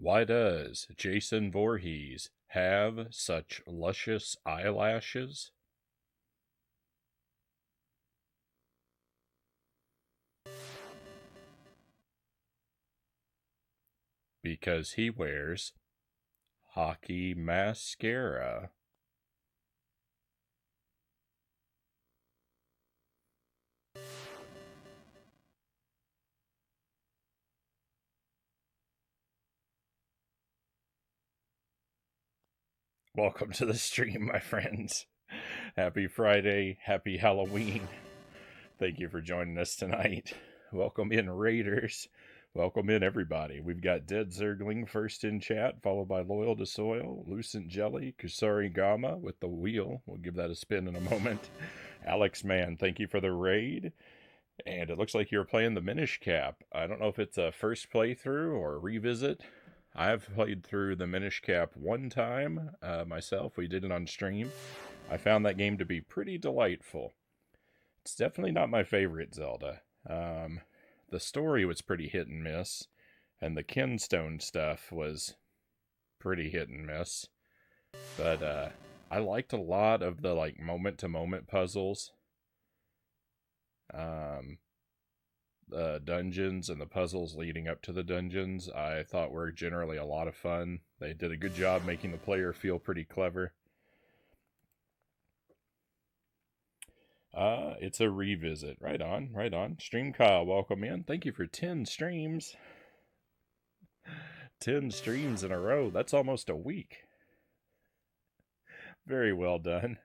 Why does Jason Voorhees have such luscious eyelashes? Because he wears hockey mascara. Welcome to the stream, my friends. Happy Friday, happy Halloween. Thank you for joining us tonight. Welcome in, Raiders. Welcome in, everybody. We've got Dead Zergling first in chat, followed by Loyal to Soil, Lucent Jelly, Kusari Gama with the wheel. We'll give that a spin in a moment. Alex Man, thank you for the raid. And it looks like you're playing the Minish Cap. I don't know if it's a first playthrough or a revisit. I've played through the Minish Cap one time myself. We did it on stream. I found that game to be pretty delightful. It's definitely not my favorite Zelda. The story was pretty hit and miss, and the Kinstone stuff was pretty hit and miss. But I liked a lot of the like moment-to-moment puzzles. The dungeons and the puzzles leading up to the dungeons I thought were generally a lot of fun. They did a good job making the player feel pretty clever. It's a revisit. Right on, right on. Stream Kyle, welcome in. Thank you for 10 streams. 10 streams in a row. That's almost a week. Very well done.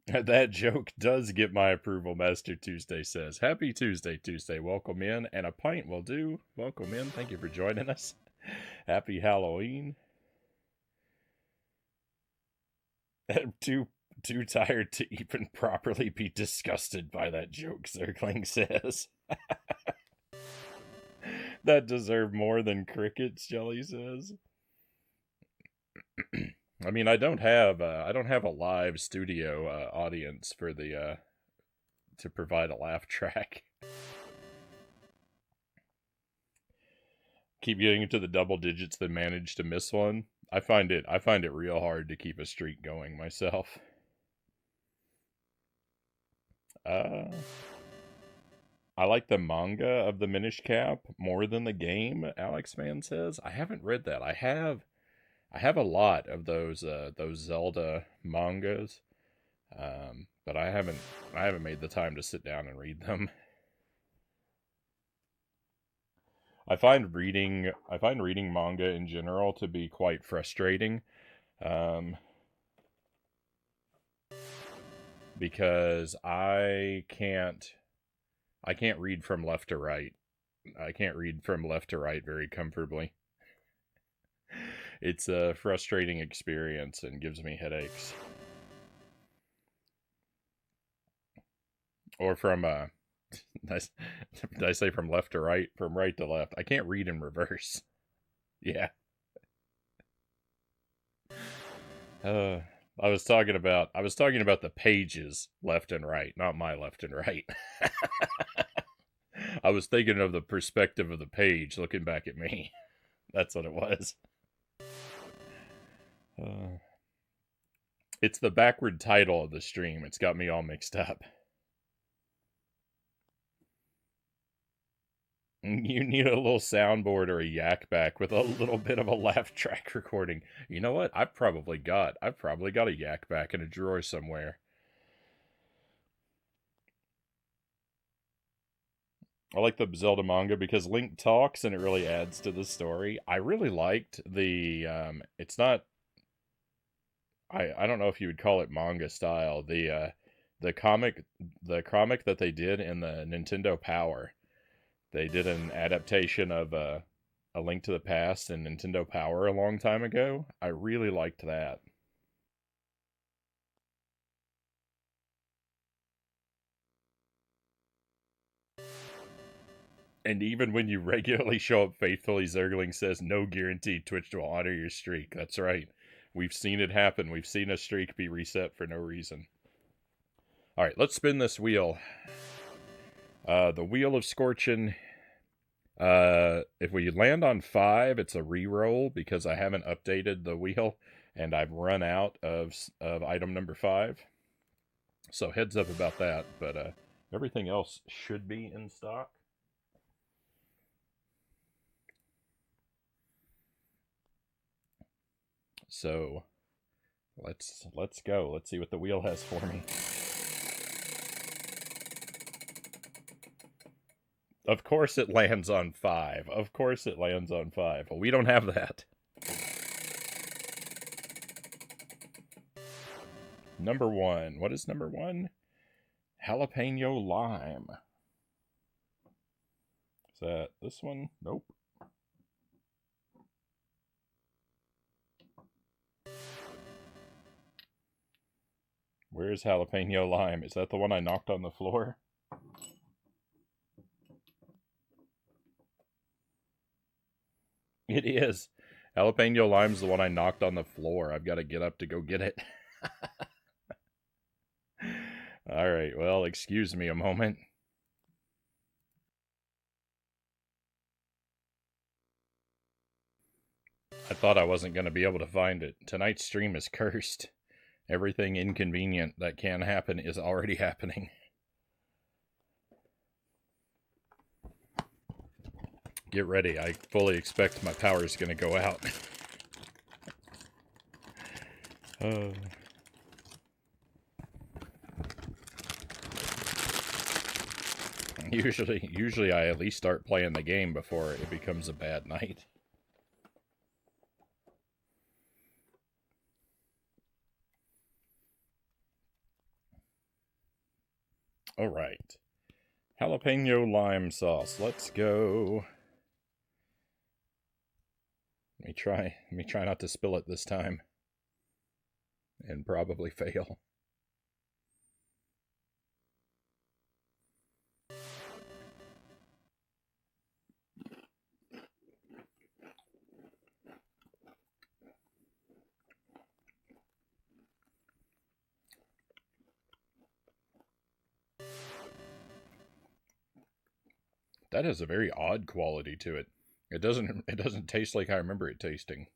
That joke does get my approval, Master Tuesday says. Happy Tuesday, Tuesday. Welcome in, and a pint will do. Welcome in. Thank you for joining us. Happy Halloween. Too tired to even properly be disgusted by that joke, Zergling says. That deserved more than crickets, Jelly says. I mean, I don't have a live studio audience for the to provide a laugh track. Keep getting into the double digits, then manage to miss one. I find it real hard to keep a streak going myself. I like the manga of the Minish Cap more than the game, Alex Man says. I haven't read that. I have a lot of those Zelda mangas, but I haven't made the time to sit down and read them. I find reading manga in general to be quite frustrating, because I can't read from left to right. I can't read from left to right very comfortably. It's a frustrating experience and gives me headaches. Or from did I say from left to right? From right to left. I can't read in reverse. Yeah. I was talking about the pages left and right, not my left and right. I was thinking of the perspective of the page looking back at me. That's what it was. It's the backward title of the stream. It's got me all mixed up. You need a little soundboard or a yak back with a little bit of a laugh track recording. You know what? I've probably got a yak back in a drawer somewhere. I like the Zelda manga because Link talks and it really adds to the story. I really liked the it's not I don't know if you would call it manga style. The comic that they did in the Nintendo Power. They did an adaptation of A Link to the Past in Nintendo Power a long time ago. I really liked that. And even when you regularly show up faithfully, Zergling says no guarantee Twitch will honor your streak. That's right. We've seen it happen. We've seen a streak be reset for no reason. All right, let's spin this wheel. The Wheel of Scorchin If we land on 5, it's a re-roll because I haven't updated the wheel and I've run out of item number 5. So heads up about that, but everything else should be in stock. So let's go. Let's see what the wheel has for me. Of course it lands on 5. Of course it lands on 5. Well, we don't have that. Number 1. What is number 1? Jalapeno lime. Is that this one? Nope. Where's jalapeno lime? Is that the one I knocked on the floor? It is. Jalapeno lime's the one I knocked on the floor. I've got to get up to go get it. Alright, well, excuse me a moment. I thought I wasn't going to be able to find it. Tonight's stream is cursed. Everything inconvenient that can happen is already happening. Get ready. I fully expect my power is going to go out. Usually I at least start playing the game before it becomes a bad night. All right. Jalapeno lime sauce. Let's go. Let me try not to spill it this time. And probably fail. That has a very odd quality to it. It doesn't taste like I remember it tasting.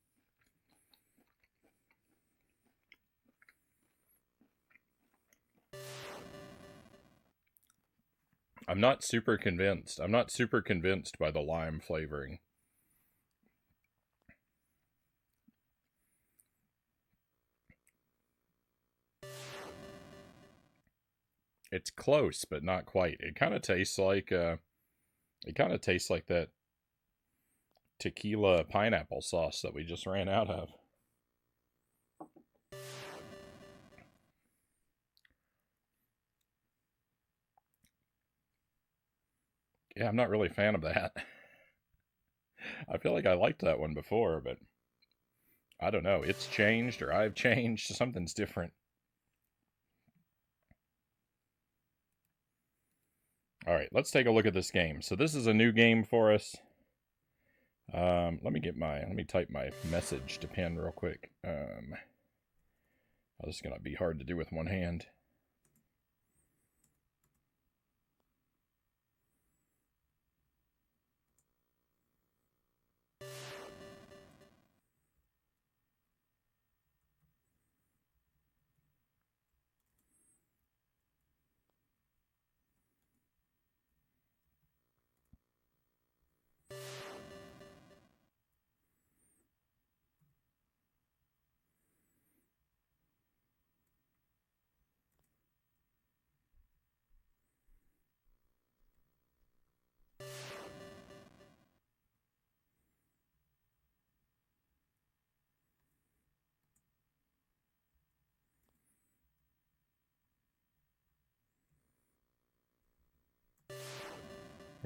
I'm not super convinced. I'm not super convinced by the lime flavoring. It's close, but not quite. It kind of tastes like that tequila pineapple sauce that we just ran out of. Yeah, I'm not really a fan of that. I feel like I liked that one before, but I don't know. It's changed or I've changed. Something's different. All right, let's take a look at this game. So this is a new game for us. Let me type my message to pen real quick. This is gonna be hard to do with one hand.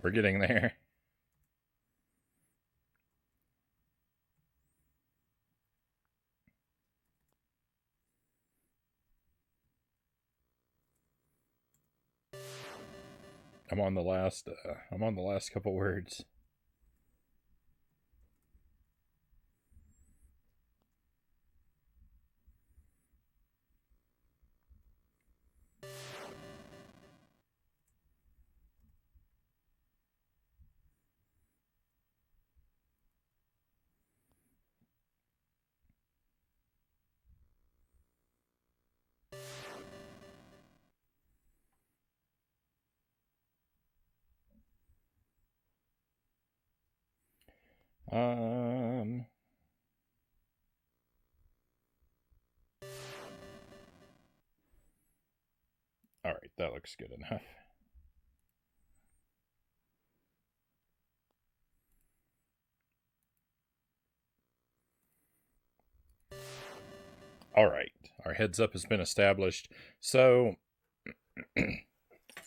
We're getting there. I'm on the last couple words. Um... Alright, that looks good enough. Alright, our heads up has been established. So,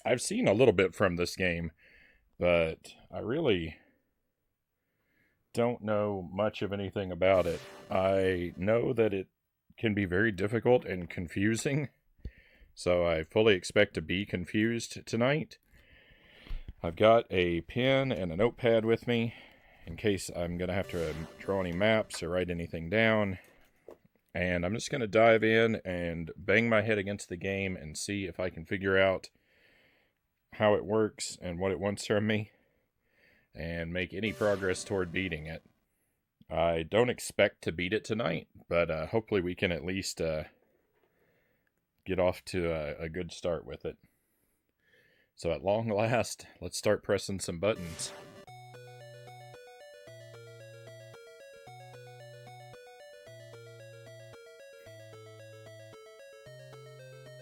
I've seen a little bit from this game, but I really don't know much of anything about it. I know that it can be very difficult and confusing, so I fully expect to be confused tonight. I've got a pen and a notepad with me in case I'm going to have to draw any maps or write anything down. And I'm just going to dive in and bang my head against the game and see if I can figure out how it works and what it wants from me and make any progress toward beating it. I don't expect to beat it tonight, but hopefully we can at least get off to a good start with it. So at long last, let's start pressing some buttons.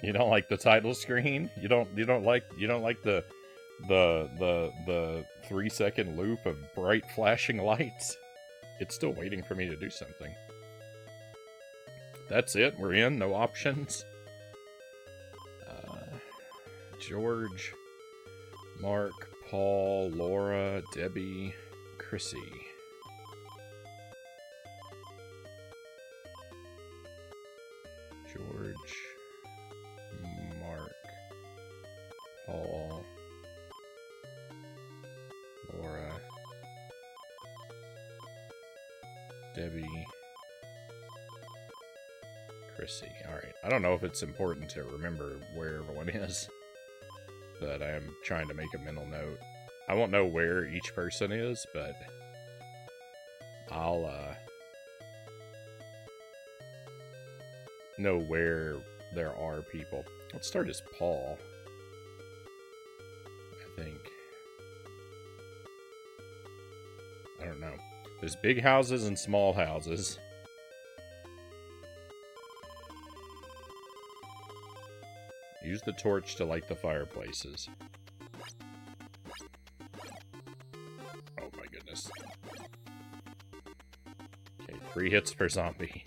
You don't like the title screen? You don't like the 3-second loop of bright flashing lights? It's still waiting for me to do something. That's it. We're in. No options. George, Mark, Paul, Laura, Debbie, Chrissy. George, Mark, Paul, Laura, Debbie, Chrissy. Alright, I don't know if it's important to remember where everyone is, but I am trying to make a mental note. I won't know where each person is, but I'll know where there are people. Let's start as Paul, I think. I don't know. There's big houses and small houses. Use the torch to light the fireplaces. Oh my goodness. Okay, 3 hits per zombie.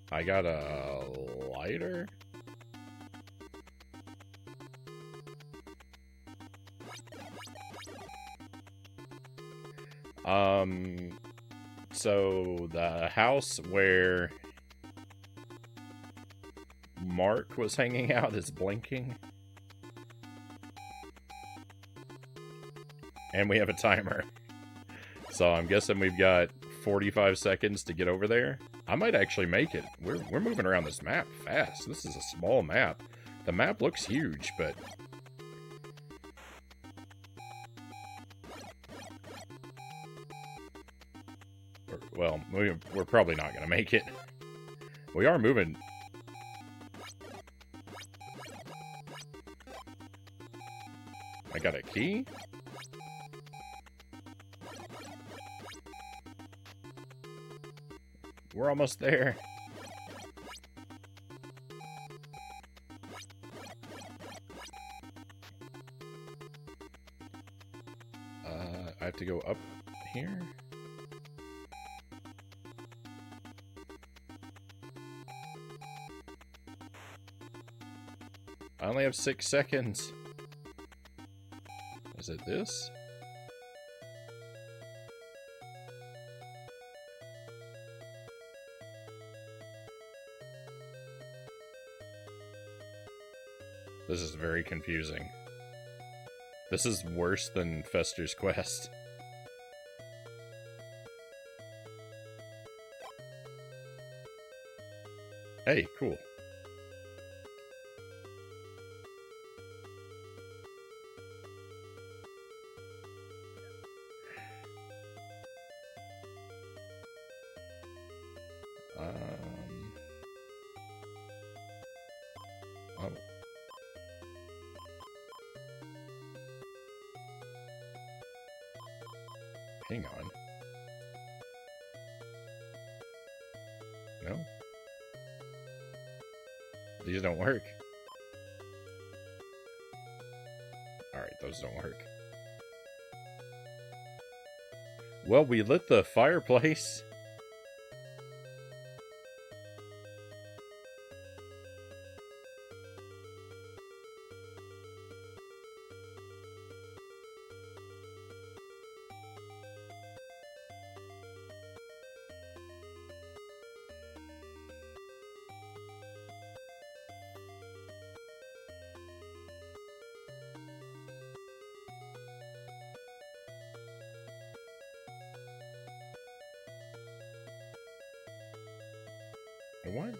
I got a lighter? So the house where Mark was hanging out is blinking. And we have a timer. So I'm guessing we've got 45 seconds to get over there. I might actually make it. We're moving around this map fast. This is a small map. The map looks huge, but... well, we're probably not going to make it. We are moving... I got a key? We're almost there. I have to go up here? I only have 6 seconds. Is it this? This is very confusing. This is worse than Fester's Quest. Hey, cool. Oh. Hang on. No? These don't work. Alright, those don't work. Well, we lit the fireplace. What?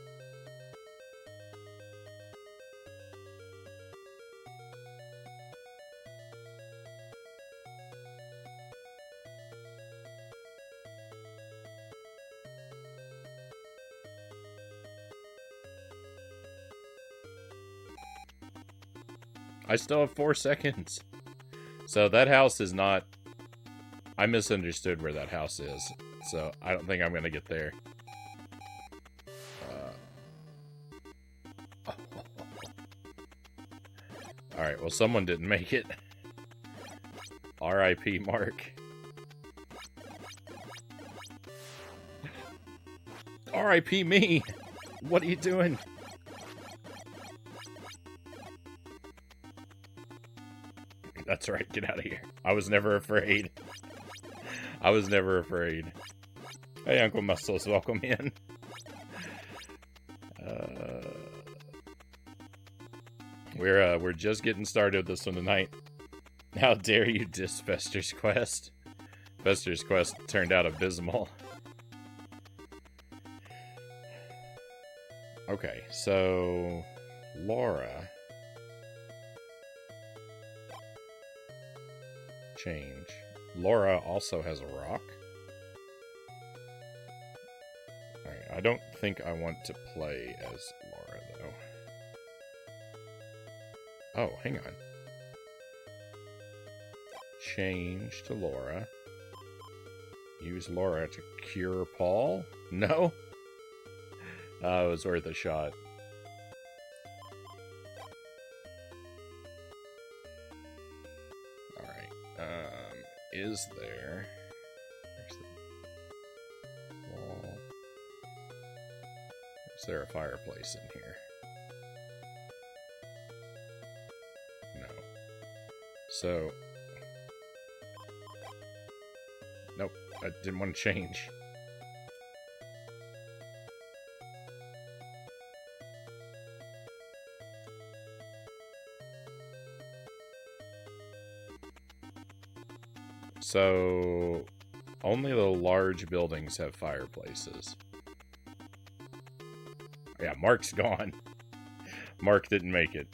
I still have 4 seconds. So that house is not... I misunderstood where that house is. So I don't think I'm going to get there. Alright, well someone didn't make it. R.I.P. Mark. R.I.P. me! What are you doing? That's right, get out of here. I was never afraid. I was never afraid. Hey, Uncle Muscles, welcome in. We're just getting started with this one tonight. How dare you diss Fester's Quest? Fester's Quest turned out abysmal. Okay, so... Laura... Change. Laura also has a rock. Alright, I don't think I want to play as Laura, though. Oh, hang on. Change to Laura. Use Laura to cure Paul? No? It was worth a shot. Is there... Where's the wall? Is there a fireplace in here? No. So... Nope, I didn't want to change. So, only the large buildings have fireplaces. Yeah, Mark's gone. Mark didn't make it.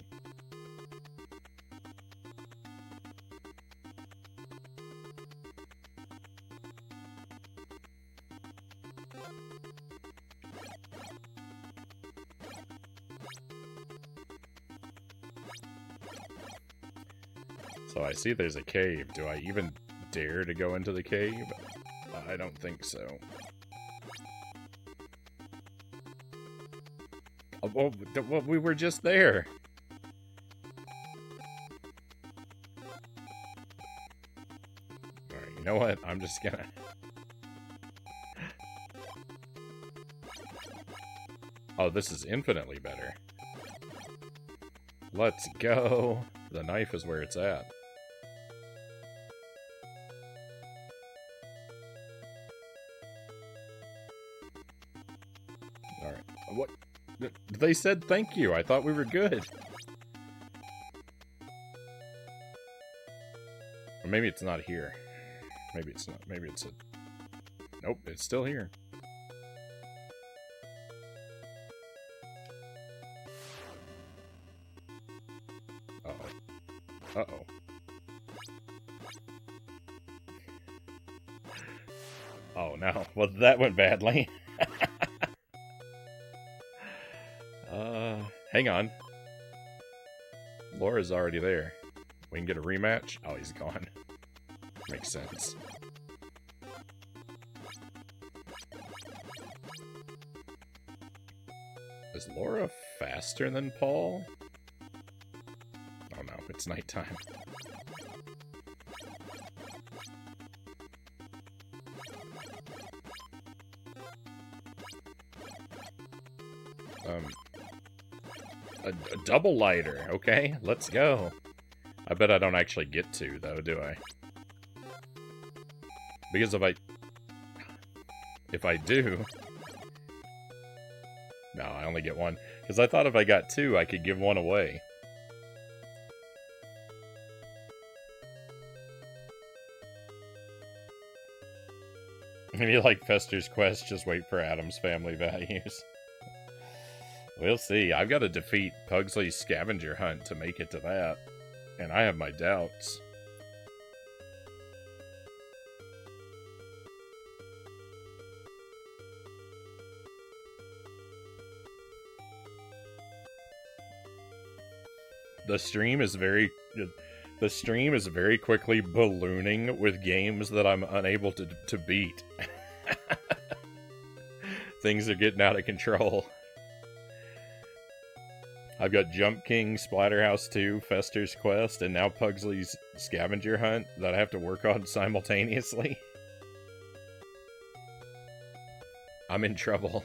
So I see there's a cave. Do I even dare to go into the cave? I don't think so. Oh, well, we were just there. Alright, you know what? I'm just gonna... Oh, this is infinitely better. Let's go. The knife is where it's at. Alright. What? They said thank you. I thought we were good. Or maybe it's not here. Maybe it's not. Maybe it's a... Nope, it's still here. Uh-oh. Uh-oh. Oh, no. Well, that went badly. Hang on. Laura's already there. We can get a rematch? Oh, he's gone. Makes sense. Is Laura faster than Paul? Oh no, it's nighttime. A double lighter, okay? Let's go. I bet I don't actually get to, though, do I? Because if I do... No, I only get one. Because I thought if I got two, I could give one away. If you like Fester's Quest, just wait for Adam's family values. We'll see. I've got to defeat Pugsley's scavenger hunt to make it to that. And I have my doubts. The stream is very quickly ballooning with games that I'm unable to beat. Things are getting out of control. I've got Jump King, Splatterhouse 2, Fester's Quest, and now Pugsley's Scavenger Hunt that I have to work on simultaneously. I'm in trouble.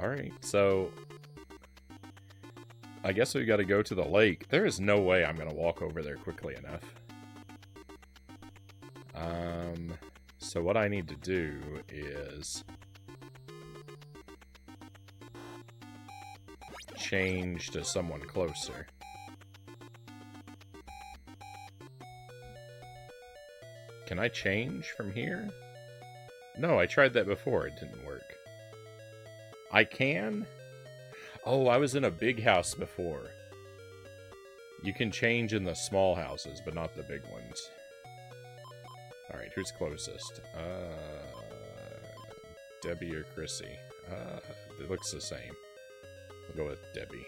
Alright, so... I guess we gotta go to the lake. There is no way I'm gonna walk over there quickly enough. So what I need to do is... change to someone closer. Can I change from here? No, I tried that before. It didn't work. I can? Oh, I was in a big house before. You can change in the small houses, but not the big ones. Alright, who's closest? Debbie or Chrissy? It looks the same. We'll go with Debbie.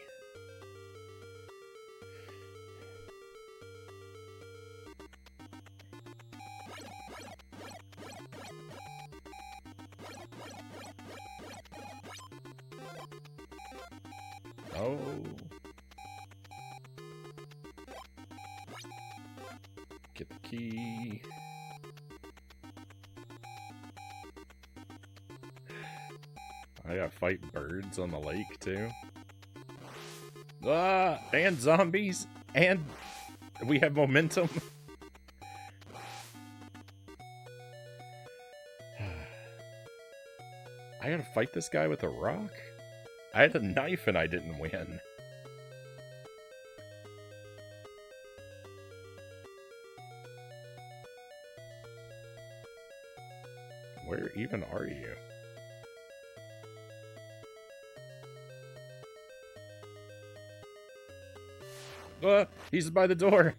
Oh. Get the key. I gotta fight birds on the lake, too. Ah! And zombies! And we have momentum! I gotta fight this guy with a rock? I had a knife and I didn't win. Where even are you? He's by the door.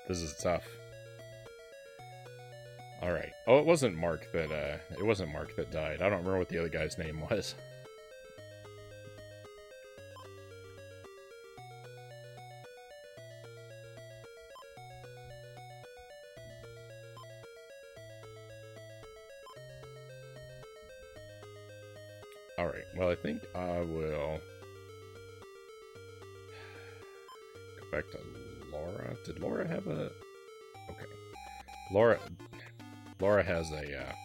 This is tough. All right. Oh, it wasn't Mark that died. I don't remember what the other guy's name was. All right. Well, I think I will go back to Laura. Did Laura have a... Okay. Laura has a,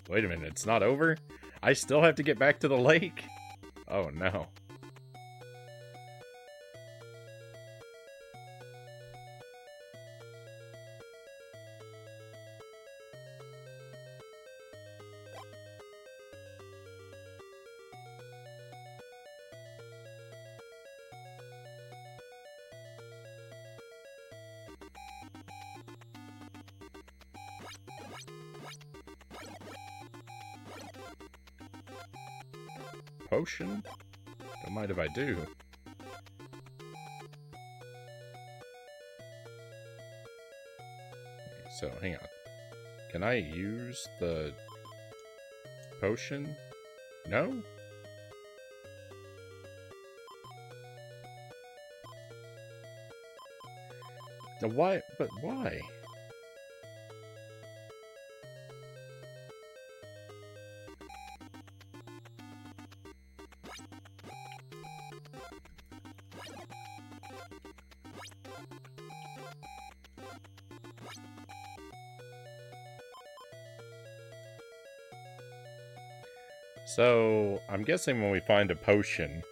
Wait a minute, it's not over? I still have to get back to the lake? Oh, no. potion? Don't mind if I do. So, hang on. Can I use the potion? No? Why? But why? So, I'm guessing when we find a potion,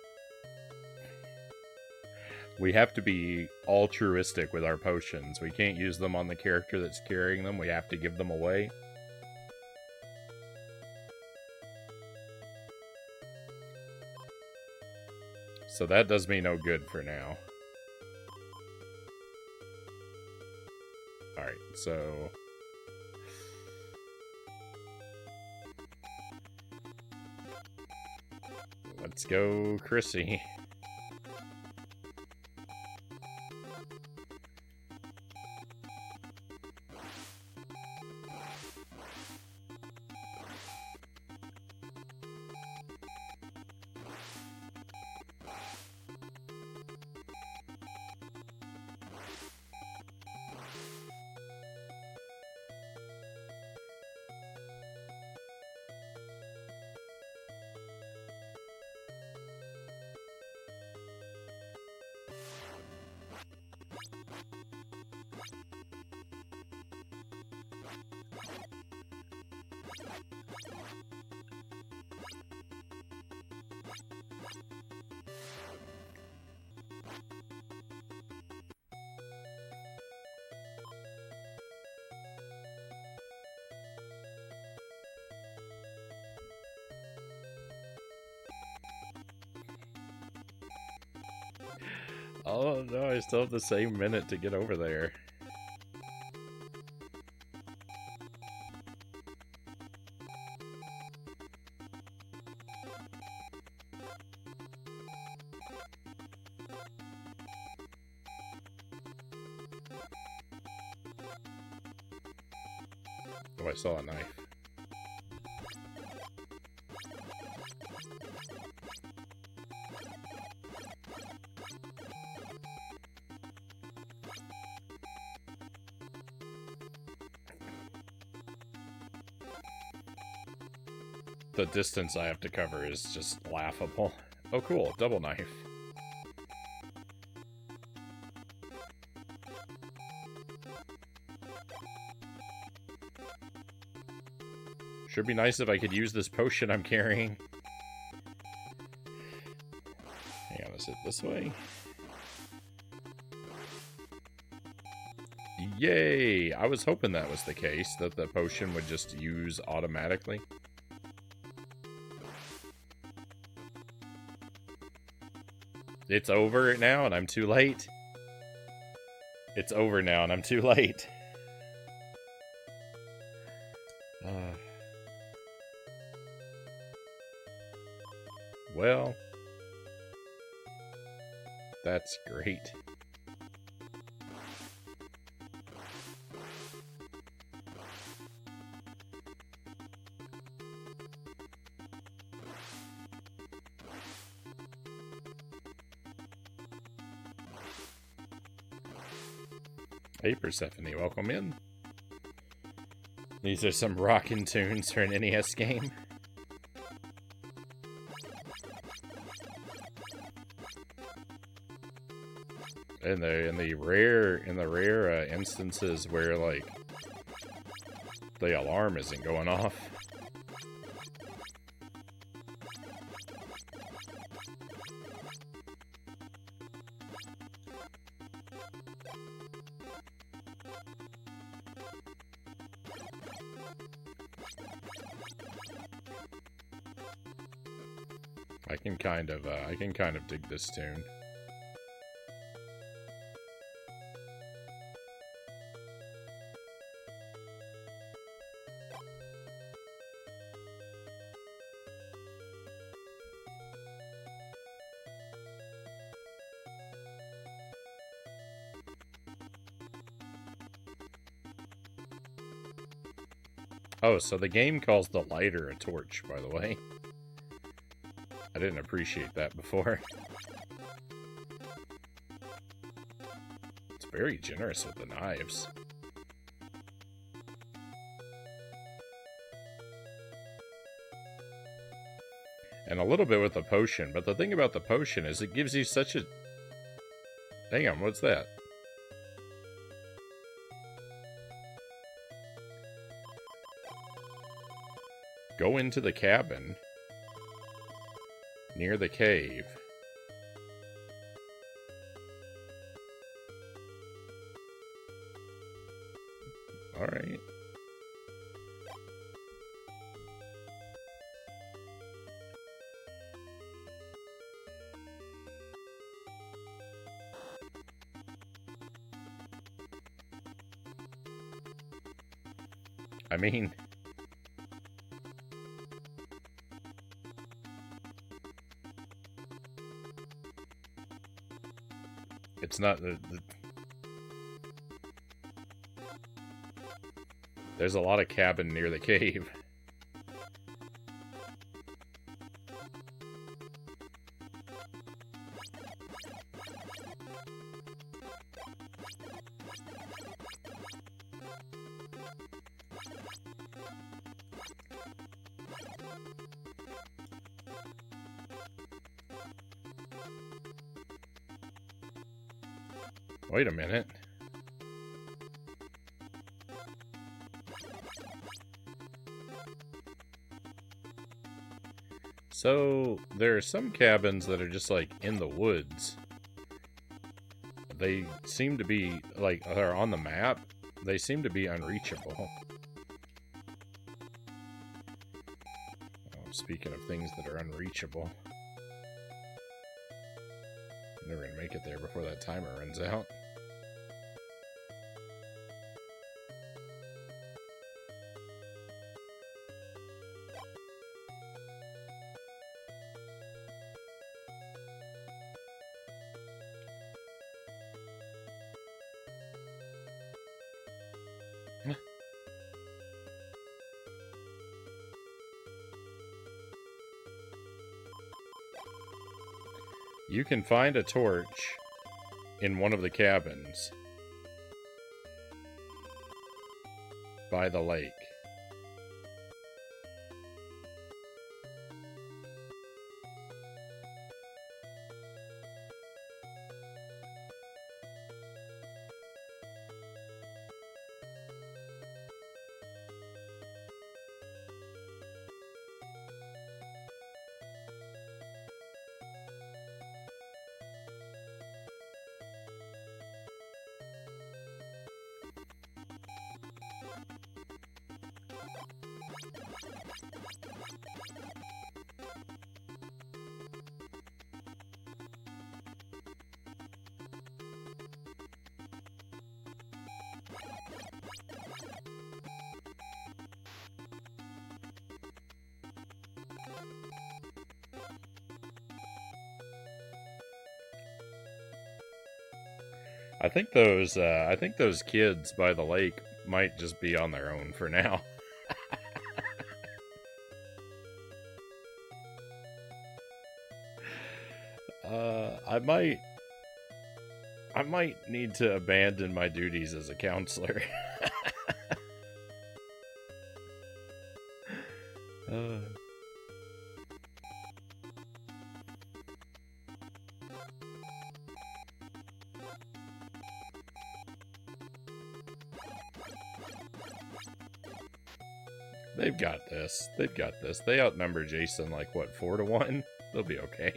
we have to be altruistic with our potions. We can't use them on the character that's carrying them. We have to give them away. So that does me no good for now. Alright, so... let's go, Chrissy. Oh no, I still have the same minute to get over there. Oh, I saw a knife. The distance I have to cover is just laughable. Oh cool, double knife. Should be nice if I could use this potion I'm carrying. Hang on, is it this way? Yay! I was hoping that was the case, that the potion would just use automatically. It's over now and I'm too late. It's over now and I'm too late. Well, that's great. Hey Persephone, welcome in. These are some rockin' tunes for an NES game. In the rare instances where like the alarm isn't going off. I can kind of dig this tune. Oh, so the game calls the lighter a torch, by the way. I didn't appreciate that before. It's very generous with the knives. And a little bit with the potion, but the thing about the potion is it gives you such a... Hang on, what's that? Go into the cabin near the cave. Alright. I mean... It's not There's a lot of cabin near the cave. Wait a minute. So, there are some cabins that are just, like, in the woods. They seem to be, like, are on the map. They seem to be unreachable. Oh, speaking of things that are unreachable. I'm never gonna make it there before that timer runs out. You can find a torch in one of the cabins by the lake. I think those kids by the lake might just be on their own for now. I might need to abandon my duties as a counselor. They've got this. They've got this. They outnumber Jason like, what, 4-1? They'll be okay.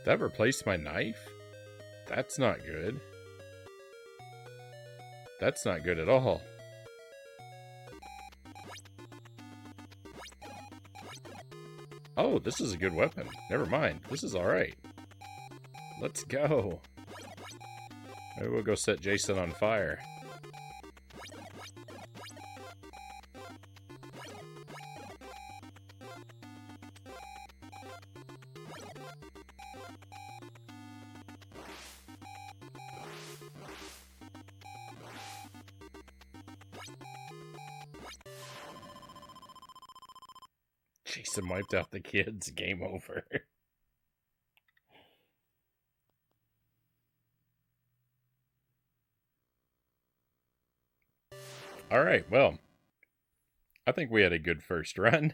That replaced my knife? That's not good. That's not good at all. Oh, this is a good weapon. Never mind. This is alright. Let's go. Maybe we'll go set Jason on fire. Jason wiped out the kids. Game over. Alright, well. I think we had a good first run.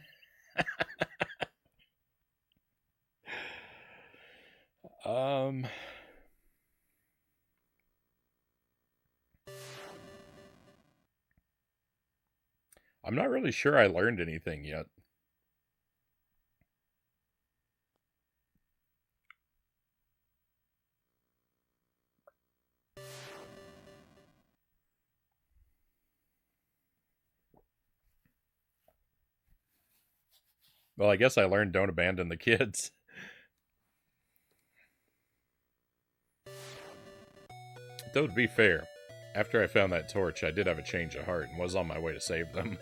I'm not really sure I learned anything yet. Well, I guess I learned don't abandon the kids. Though to be fair, after I found that torch, I did have a change of heart and was on my way to save them.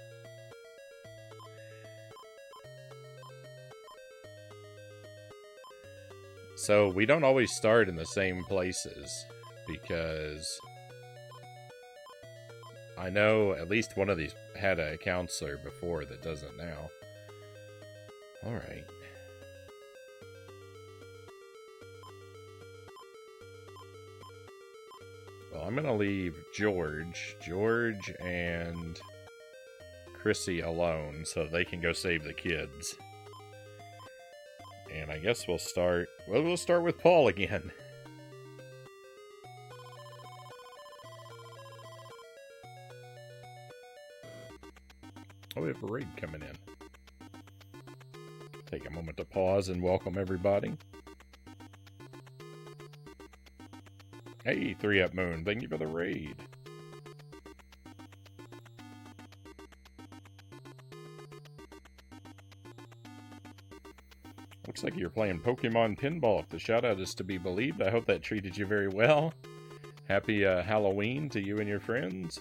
So we don't always start in the same places, because I know at least one of these had a counselor before that doesn't now. Alright. Well, I'm gonna leave George and Chrissy alone so they can go save the kids. And I guess we'll start with Paul again. Oh, we have a raid coming in. Take a moment to pause and welcome everybody. Hey, 3-Up Moon, thank you for the raid. Looks like you're playing Pokemon Pinball. If the shout-out is to be believed, I hope that treated you very well. Happy Halloween to you and your friends.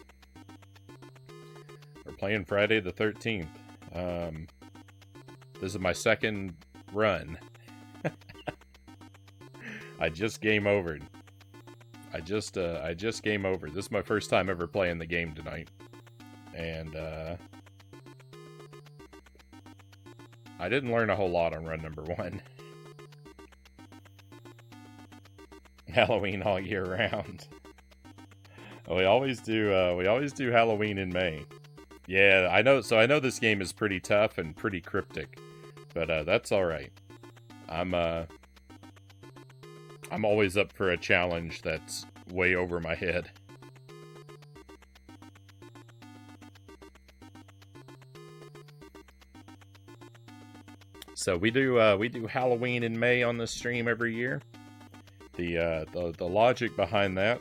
We're playing Friday the 13th. This is my second run. I just game overed. I just game over. This is my first time ever playing the game tonight. And, I didn't learn a whole lot on run number 1. Halloween all year round. We always do Halloween in May. Yeah, I know, so I know this game is pretty tough and pretty cryptic. But, that's alright. I'm always up for a challenge that's way over my head. So we do Halloween in May on this stream every year. The logic behind that,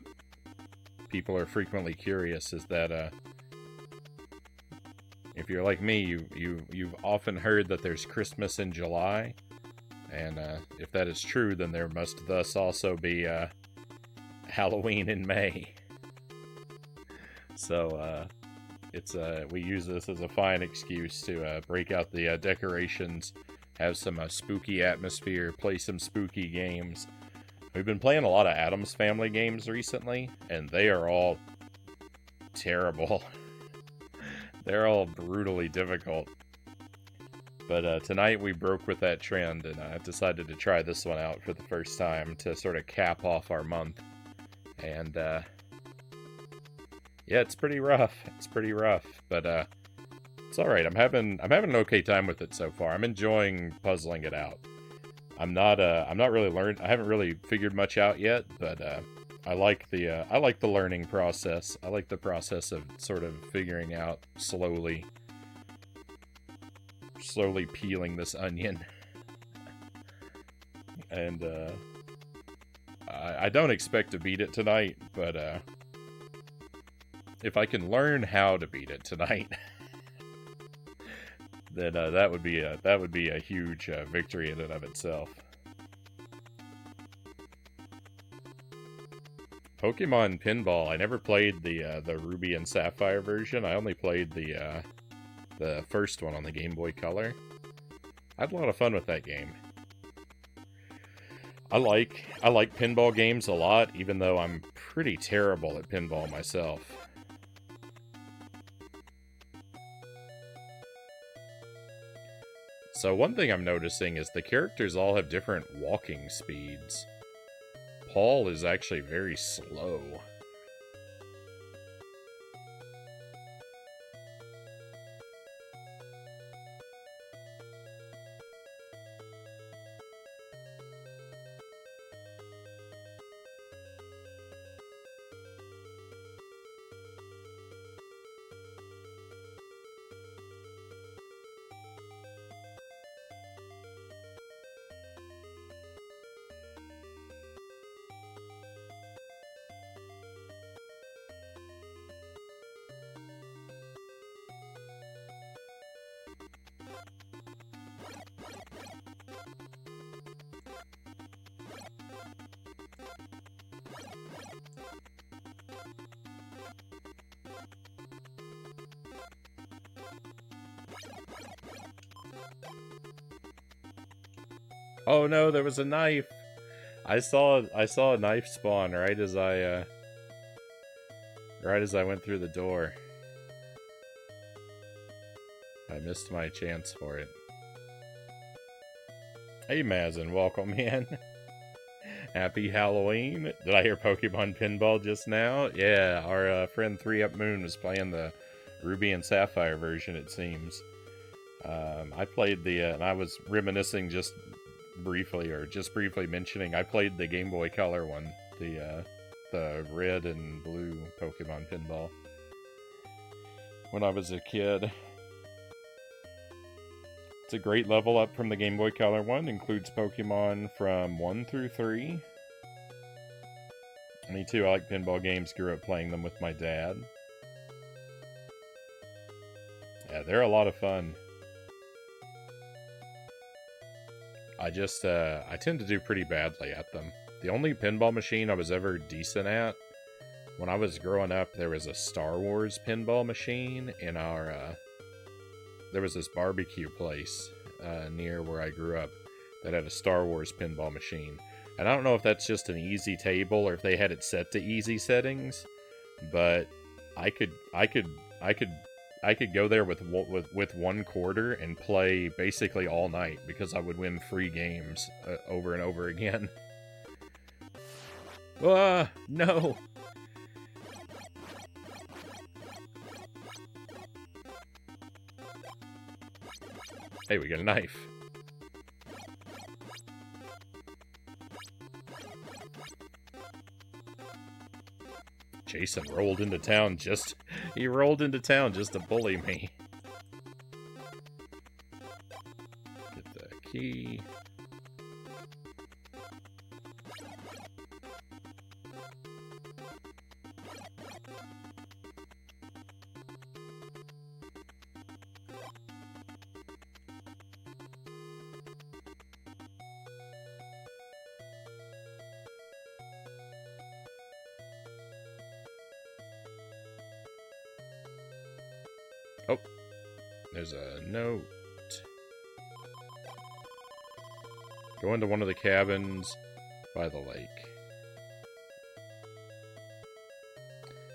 people are frequently curious, is that if you're like me, you've often heard that there's Christmas in July, and if that is true, then there must thus also be Halloween in May. So we use this as a fine excuse to break out the decorations, have some spooky atmosphere, play some spooky games. We've been playing a lot of Addams Family games recently, and they are all terrible. They're all brutally difficult. But tonight we broke with that trend, and I decided to try this one out for the first time to sort of cap off our month. And yeah, it's pretty rough. It's pretty rough, but it's all right. I'm having an okay time with it so far. I'm enjoying puzzling it out. I'm not really learned. I haven't really figured much out yet, but I like the learning process. I like the process of sort of figuring out slowly peeling this onion. And I don't expect to beat it tonight, but if I can learn how to beat it tonight, then that would be a huge victory in and of itself. Pokemon Pinball. I never played the Ruby and Sapphire version. I only played the first one on the Game Boy Color. I had a lot of fun with that game. I like pinball games a lot, even though I'm pretty terrible at pinball myself. So one thing I'm noticing is the characters all have different walking speeds. Paul is actually very slow. Oh no, there was a knife. I saw a knife spawn right as I went through the door. I missed my chance for it. Hey Mazin, welcome in. Happy Halloween. Did I hear Pokemon Pinball just now? Yeah, our friend 3up Moon was playing the Ruby and Sapphire version, it seems. I played and I was reminiscing just briefly mentioning, I played the Game Boy Color one, the red and blue Pokemon Pinball, when I was a kid. It's a great level up from the Game Boy Color one, includes Pokemon from 1 through 3. Me too, I like pinball games, grew up playing them with my dad. Yeah, they're a lot of fun. I tend to do pretty badly at them. The only pinball machine I was ever decent at, when I was growing up, there was a Star Wars pinball machine in our, there was this barbecue place near where I grew up that had a Star Wars pinball machine. And I don't know if that's just an easy table or if they had it set to easy settings, but I could go there with 1 quarter and play basically all night because I would win free games over and over again. No! Hey, we got a knife. Jason rolled into town just to bully me. Get the key. Oh, there's a note. Go into one of the cabins by the lake.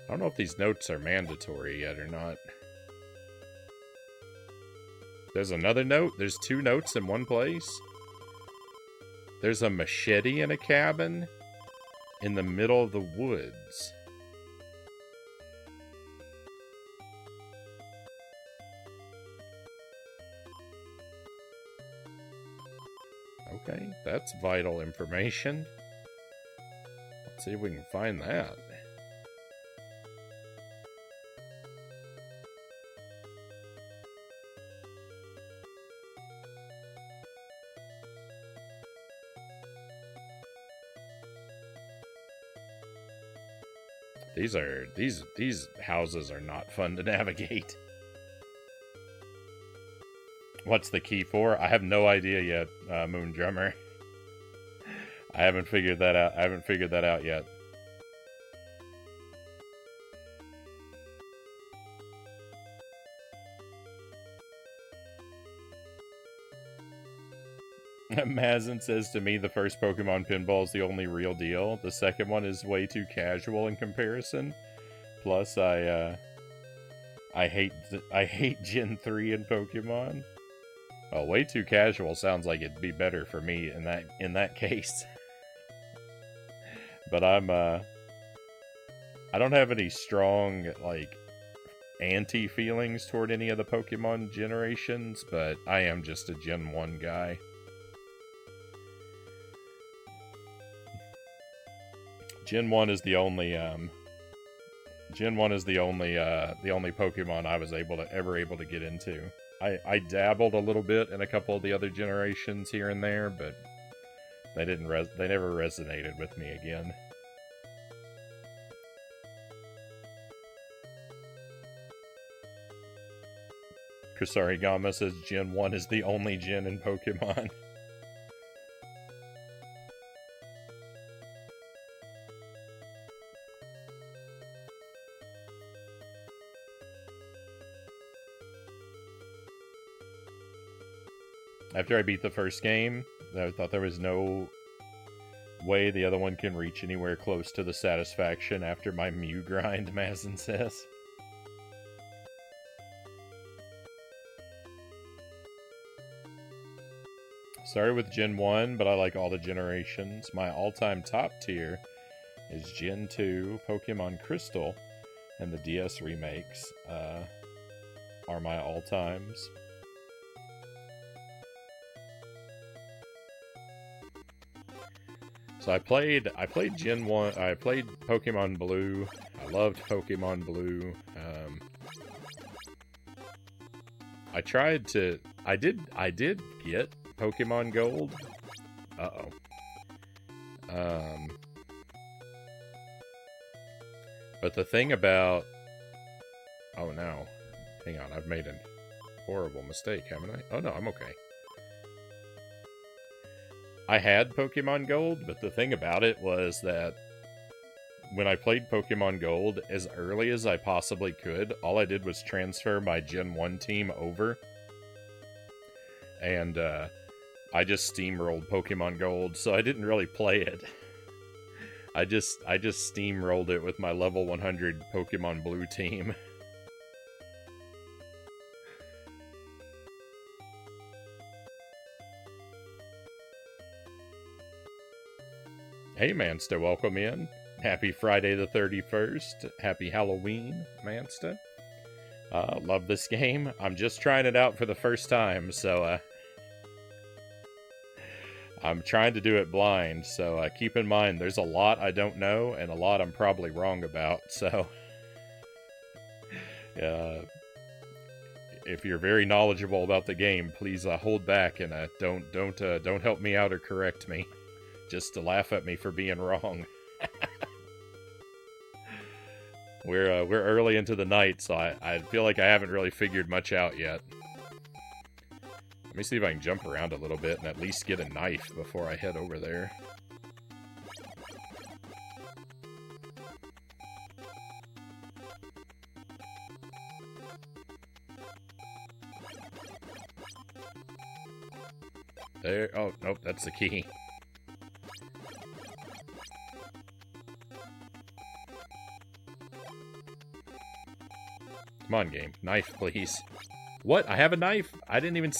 I don't know if these notes are mandatory yet or not. There's another note? There's 2 notes in one place? There's a machete in a cabin in the middle of the woods. Okay, that's vital information. Let's see if we can find that. These houses are not fun to navigate. What's the key for? I have no idea yet, Moon Drummer. I haven't figured that out. I haven't figured that out yet. Mazin says to me the first Pokemon Pinball is the only real deal. The second one is way too casual in comparison. Plus, I hate Gen 3 in Pokemon. Well, way too casual sounds like it'd be better for me in that case. But I don't have any strong like anti-feelings toward any of the Pokemon generations, but I am just a Gen 1 guy. Gen 1 is the only Pokemon I was ever able to get into. I dabbled a little bit in a couple of the other generations here and there, but they never resonated with me again. Kusarigama says Gen 1 is the only gen in Pokemon. After I beat the first game, I thought there was no way the other one can reach anywhere close to the satisfaction after my Mew grind, Mazin says. Started with Gen 1, but I like all the generations. My all-time top tier is Gen 2, Pokemon Crystal, and the DS remakes are my all-times. So I played Gen 1, I played Pokemon Blue. I loved Pokemon Blue. I did get Pokemon Gold. But the thing about... Oh no. Hang on, I've made a horrible mistake, haven't I? Oh no, I'm okay. I had Pokemon Gold, but the thing about it was that when I played Pokemon Gold as early as I possibly could, all I did was transfer my Gen 1 team over. And I just steamrolled Pokemon Gold, so I didn't really play it. I just steamrolled it with my level 100 Pokemon Blue team. Hey, Mansta, welcome in. Happy Friday the 31st. Happy Halloween, Mansta. Love this game. I'm just trying it out for the first time, so I'm trying to do it blind, so keep in mind there's a lot I don't know and a lot I'm probably wrong about, so if you're very knowledgeable about the game, please hold back and don't help me out or correct me. Just to laugh at me for being wrong. We're early into the night, so I feel like I haven't really figured much out yet. Let me see if I can jump around a little bit and at least get a knife before I head over there. There. Oh, nope, that's the key. Come on, game. Knife, please. What? I have a knife? I didn't even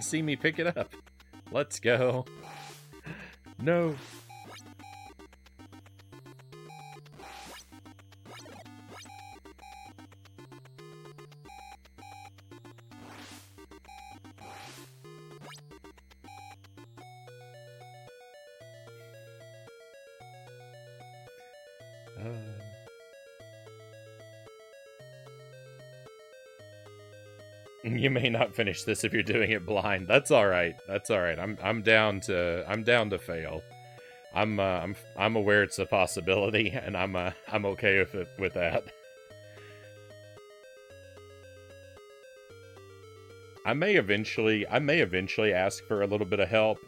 see me pick it up. Let's go. No. You may not finish this if you're doing it blind. That's all right. That's all right. I'm down to fail. I'm aware it's a possibility, and I'm okay with that. I may eventually ask for a little bit of help.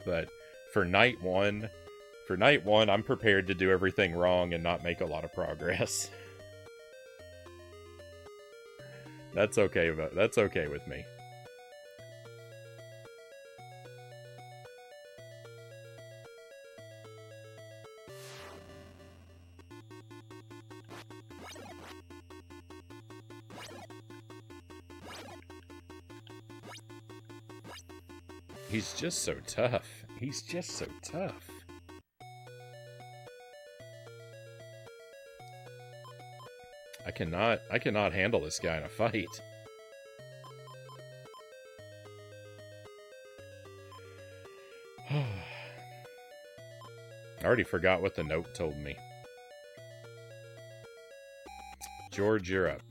But for night one, I'm prepared to do everything wrong and not make a lot of progress. That's okay with me. He's just so tough. I cannot handle this guy in a fight. I already forgot what the note told me. George, you're up.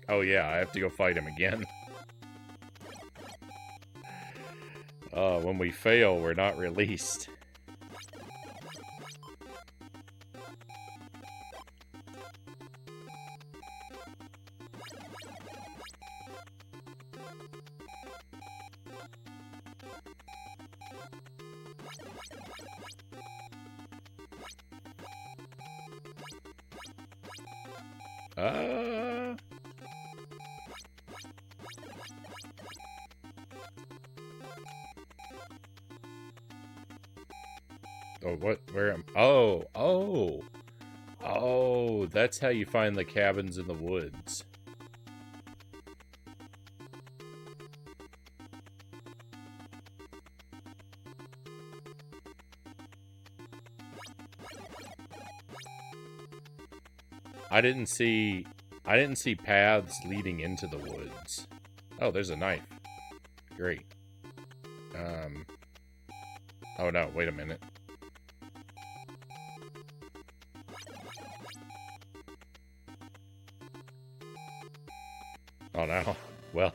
Oh yeah, I have to go fight him again. When we fail, we're not released. Oh, what? Where am... Oh, that's how you find the cabins in the woods. I didn't see paths leading into the woods. Oh, there's a knife. Great. Oh no, wait a minute. Oh no. Well,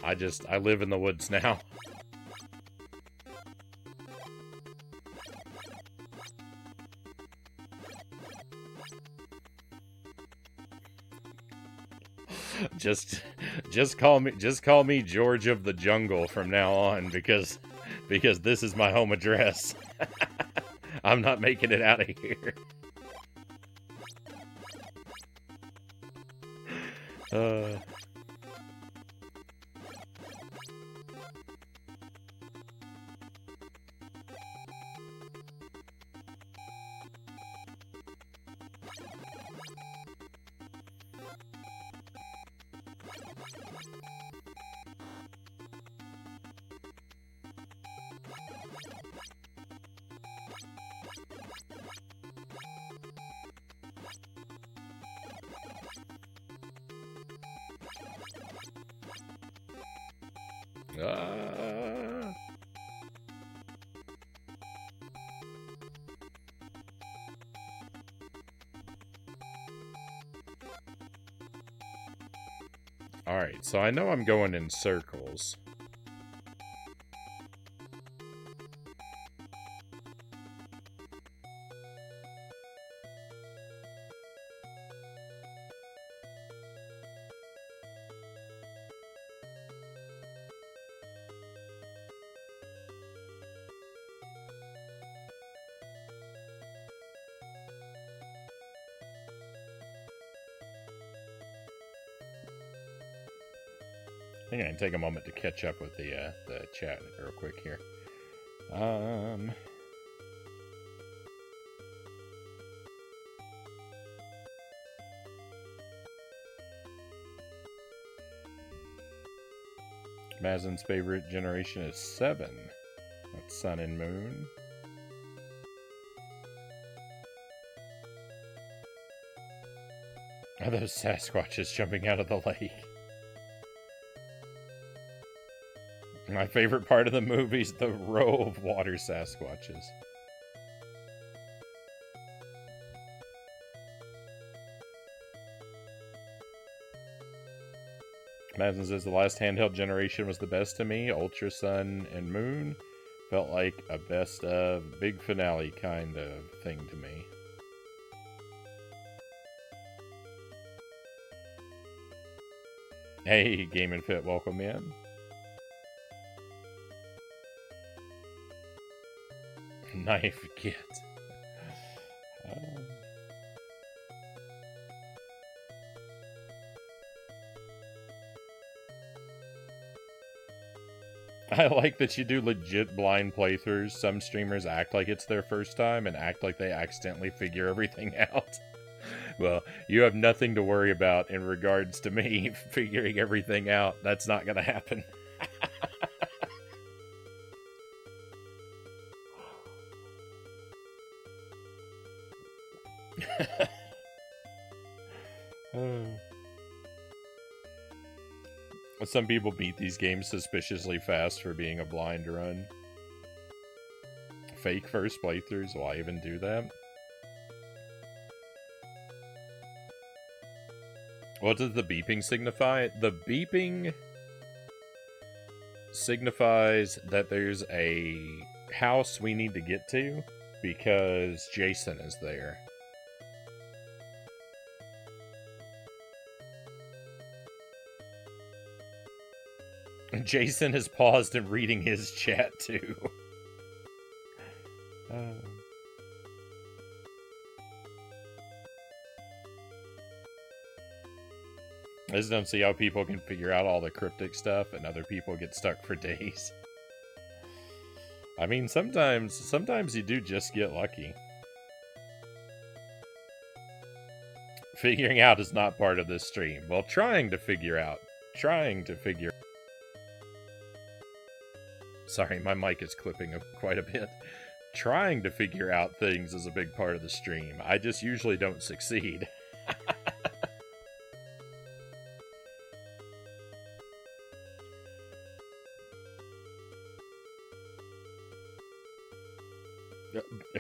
I live in the woods now. Just call me George of the Jungle from now on, because this is my home address. I'm not making it out of here. Alright, so I know I'm going in circles. I think I can take a moment to catch up with the chat real quick here. Mazen's favorite generation is 7. That's Sun and Moon. Are those Sasquatches jumping out of the lake? My favorite part of the movie is the row of water Sasquatches. Madison says the last handheld generation was the best to me. Ultra Sun and Moon felt like a best of big finale kind of thing to me. Hey, Game and Fit, welcome in. Knife kit. I like that you do legit blind playthroughs. Some streamers act like it's their first time and act like they accidentally figure everything out. Well, you have nothing to worry about in regards to me figuring everything out. That's not going to happen. Some people beat these games suspiciously fast for being a blind run. Fake first playthroughs, will I even do that? What does the beeping signify? The beeping signifies that there's a house we need to get to because Jason is there. Jason has paused in reading his chat too. I just don't see how people can figure out all the cryptic stuff and other people get stuck for days. I mean, sometimes you do just get lucky. Figuring out is not part of this stream. Well, trying to figure out. Sorry, my mic is clipping quite a bit. Trying to figure out things is a big part of the stream. I just usually don't succeed.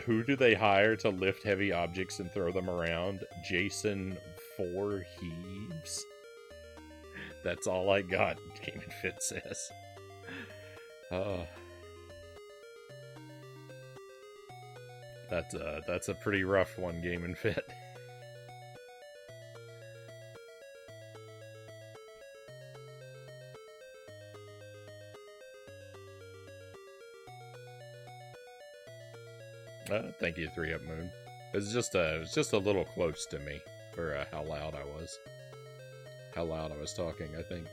Who do they hire to lift heavy objects and throw them around? Jason Voorhees? That's all I got, Game and Fit says. That's a pretty rough one, Game and Fit. Thank you, 3 Up Moon. It was just a little close to me for how loud I was. How loud I was talking, I think.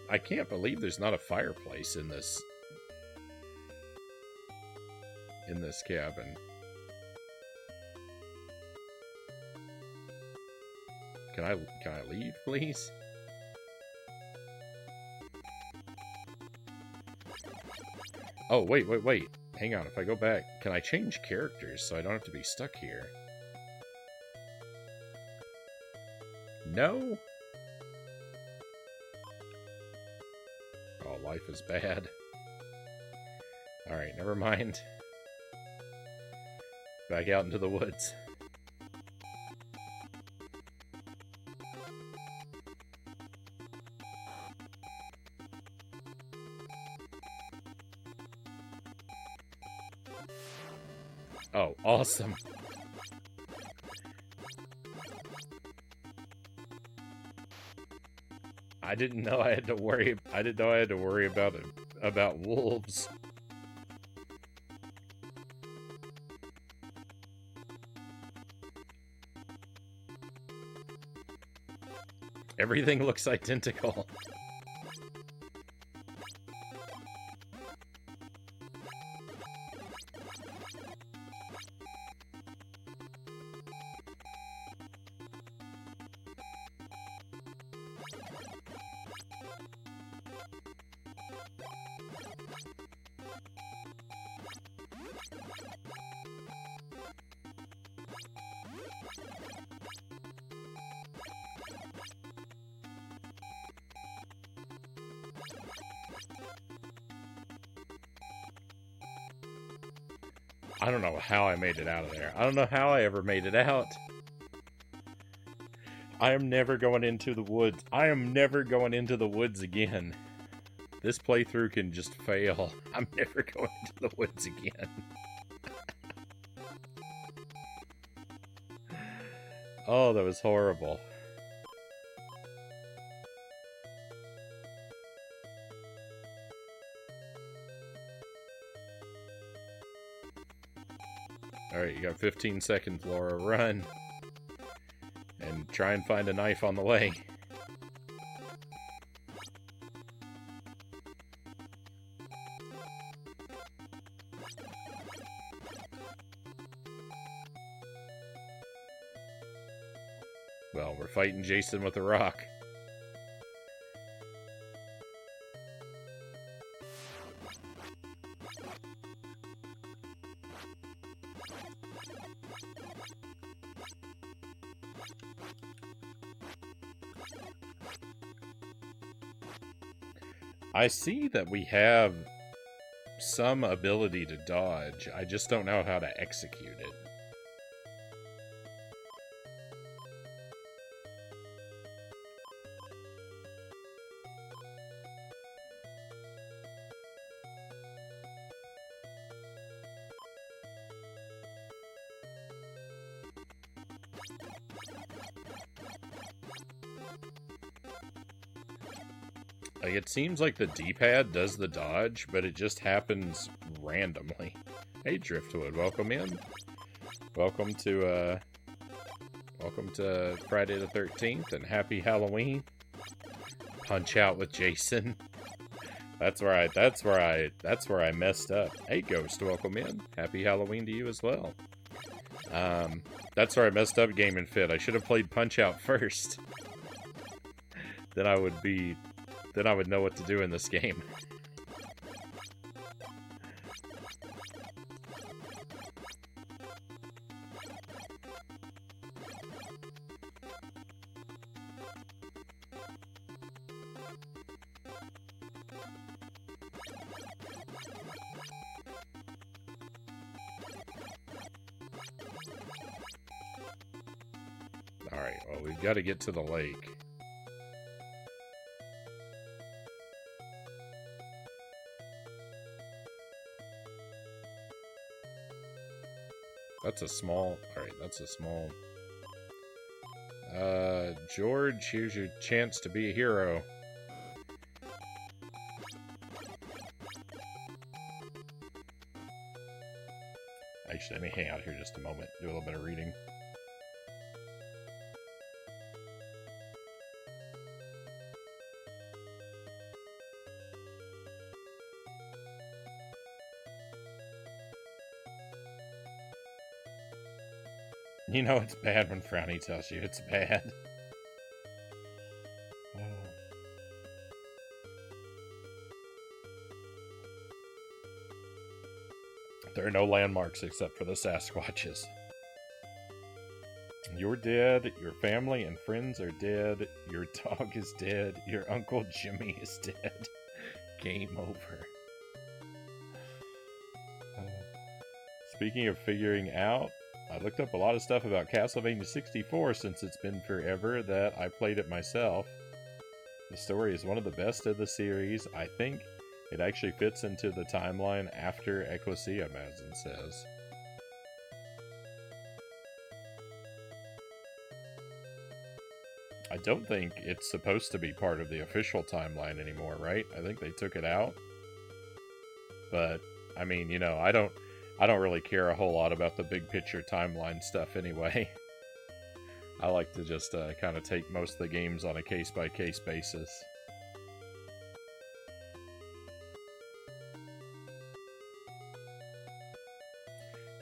I can't believe there's not a fireplace in this cabin. Can I leave, please? Oh, wait. Hang on, if I go back, can I change characters so I don't have to be stuck here? No? Oh, life is bad. Alright, never mind. Back out into the woods. Oh, awesome. I didn't know I had to worry about wolves. Everything looks identical. I don't know how I made it out of there. I don't know how I ever made it out. I am never going into the woods. I am never going into the woods again. This playthrough can just fail. I'm never going into the woods again. Oh, that was horrible. Alright, you got 15 seconds, Laura. Run. And try and find a knife on the way. Well, we're fighting Jason with a rock. I see that we have some ability to dodge. I just don't know how to execute it. Like, it seems like the D-pad does the dodge, but it just happens randomly. Hey, Driftwood, welcome in. Welcome to Friday the 13th, and happy Halloween. Punch out with Jason. That's where I messed up. Hey, Ghost, welcome in. Happy Halloween to you as well. That's where I messed up, Game and Fit. I should have played Punch Out first. Then I would know what to do in this game. Alright, well, we've got to get to the lake. That's a small... Alright, that's a small... George, here's your chance to be a hero. Actually, let me hang out here just a moment, do a little bit of reading. You know it's bad when Frownie tells you it's bad. There are no landmarks except for the Sasquatches. You're dead, your family and friends are dead, your dog is dead, your Uncle Jimmy is dead. Game over. Speaking of figuring out, I looked up a lot of stuff about Castlevania 64 since it's been forever that I played it myself. The story is one of the best of the series. I think it actually fits into the timeline after Ecclesia, Mazin says. I don't think it's supposed to be part of the official timeline anymore, right? I think they took it out. But, I mean, you know, I don't really care a whole lot about the big picture timeline stuff anyway. I like to just kind of take most of the games on a case-by-case basis.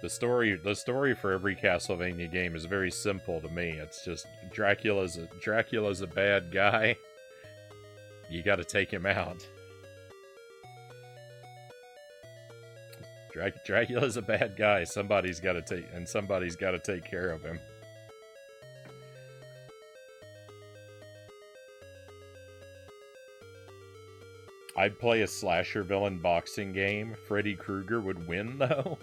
The story for every Castlevania game is very simple to me. It's just Dracula's a bad guy. You got to take him out. Dracula's a bad guy. Somebody's got to take care of him. I'd play a slasher villain boxing game. Freddy Krueger would win, though.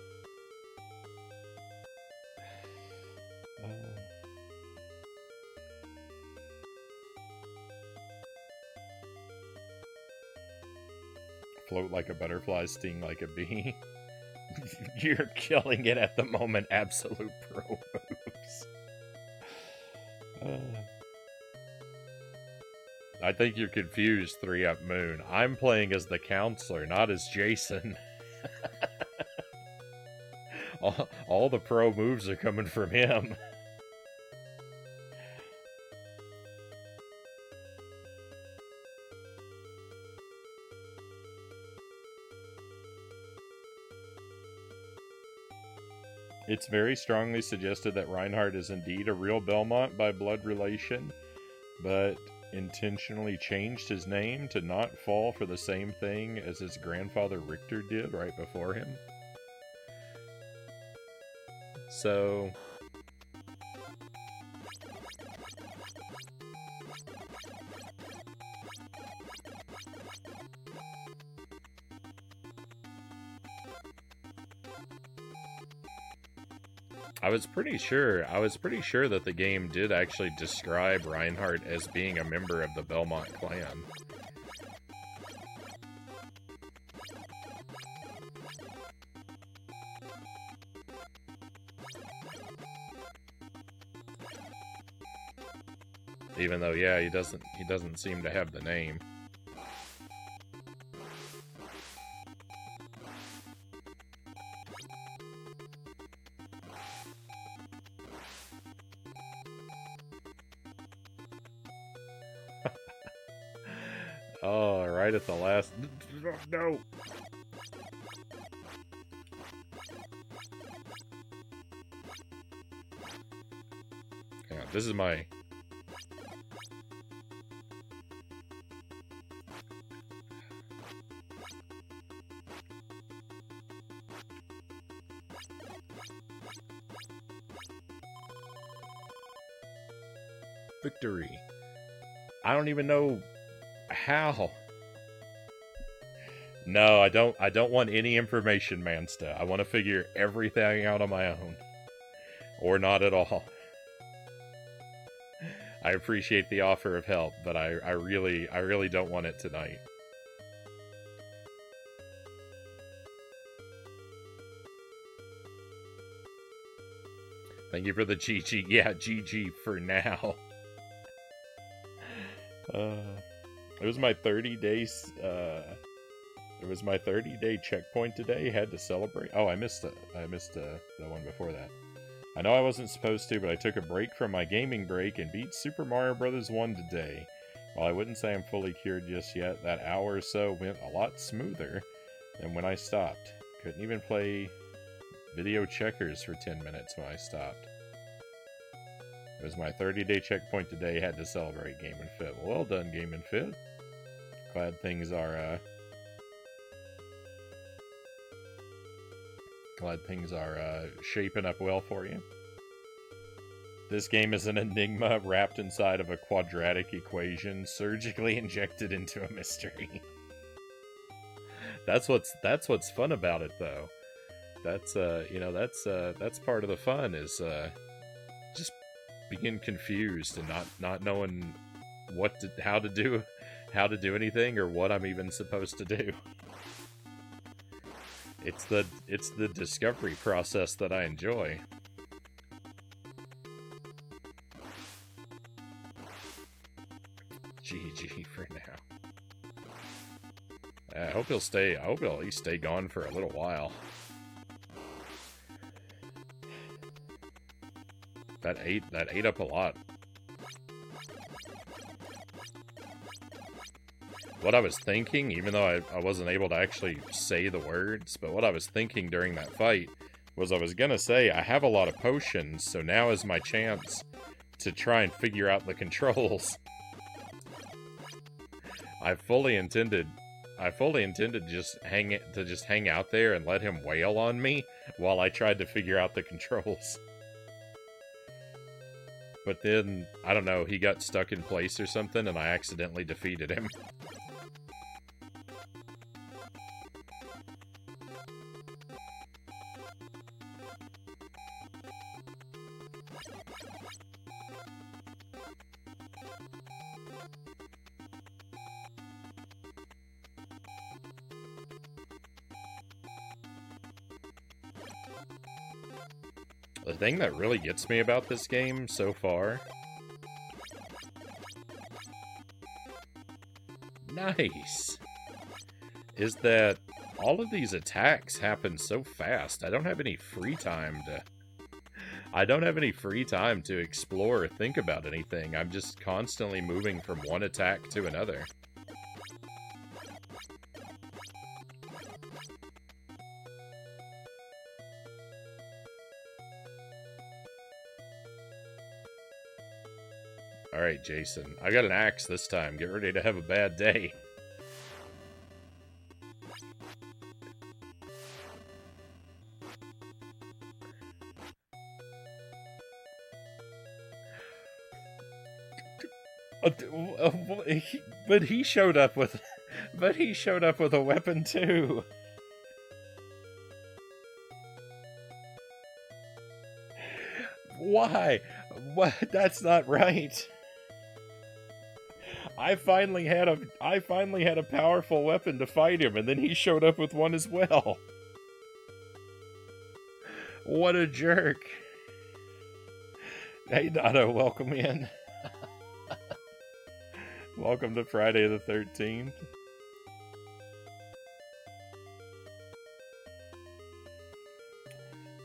float like a butterfly, sting like a bee. You're killing it at the moment. Absolute pro moves. I think you're confused, 3-Up Moon. I'm playing as the counselor, not as Jason. all the pro moves are coming from him. It's very strongly suggested that Reinhardt is indeed a real Belmont by blood relation, but intentionally changed his name to not fall for the same thing as his grandfather Richter did right before him. So I was pretty sure that the game did actually describe Reinhardt as being a member of the Belmont clan. Even though, yeah, he doesn't seem to have the name. Oh, right at the last... No! Yeah, this is my... Victory. I don't even know how. No, I don't want any information, Mansta. I want to figure everything out on my own. Or not at all. I appreciate the offer of help, but I really don't want it tonight. Thank you for the GG. Yeah, GG for now. It was my 30 days. It was my 30-day checkpoint today. Had to celebrate. Oh, I missed the one before that. I know I wasn't supposed to, but I took a break from my gaming break and beat Super Mario Bros. 1 today. While I wouldn't say I'm fully cured just yet, that hour or so went a lot smoother than when I stopped. Couldn't even play video checkers for 10 minutes when I stopped. It was my 30-day checkpoint today. Had to celebrate Game and Fit. Well done, Game and Fit. Glad things are shaping up well for you. This game is an enigma wrapped inside of a quadratic equation, surgically injected into a mystery. That's what's fun about it, though. That's that's part of the fun is just being confused and not knowing how to do anything or what I'm even supposed to do. It's the discovery process that I enjoy. GG for now. I hope he'll at least stay gone for a little while. That ate up a lot. What I was thinking, even though I wasn't able to actually say the words, but what I was thinking during that fight was I was gonna say, I have a lot of potions, so now is my chance to try and figure out the controls. I fully intended to just hang out there and let him wail on me while I tried to figure out the controls. But then, I don't know, he got stuck in place or something and I accidentally defeated him. The thing that really gets me about this game so far... Nice! Is that all of these attacks happen so fast. I don't have any free time to... I don't have any free time to explore or think about anything. I'm just constantly moving from one attack to another. Alright, Jason. I got an axe this time. Get ready to have a bad day. But he showed up with... But he showed up with a weapon, too. Why? What? That's not right. I finally had a powerful weapon to fight him, and then he showed up with one as well. What a jerk. Hey, Nato, welcome in. Welcome to Friday the 13th.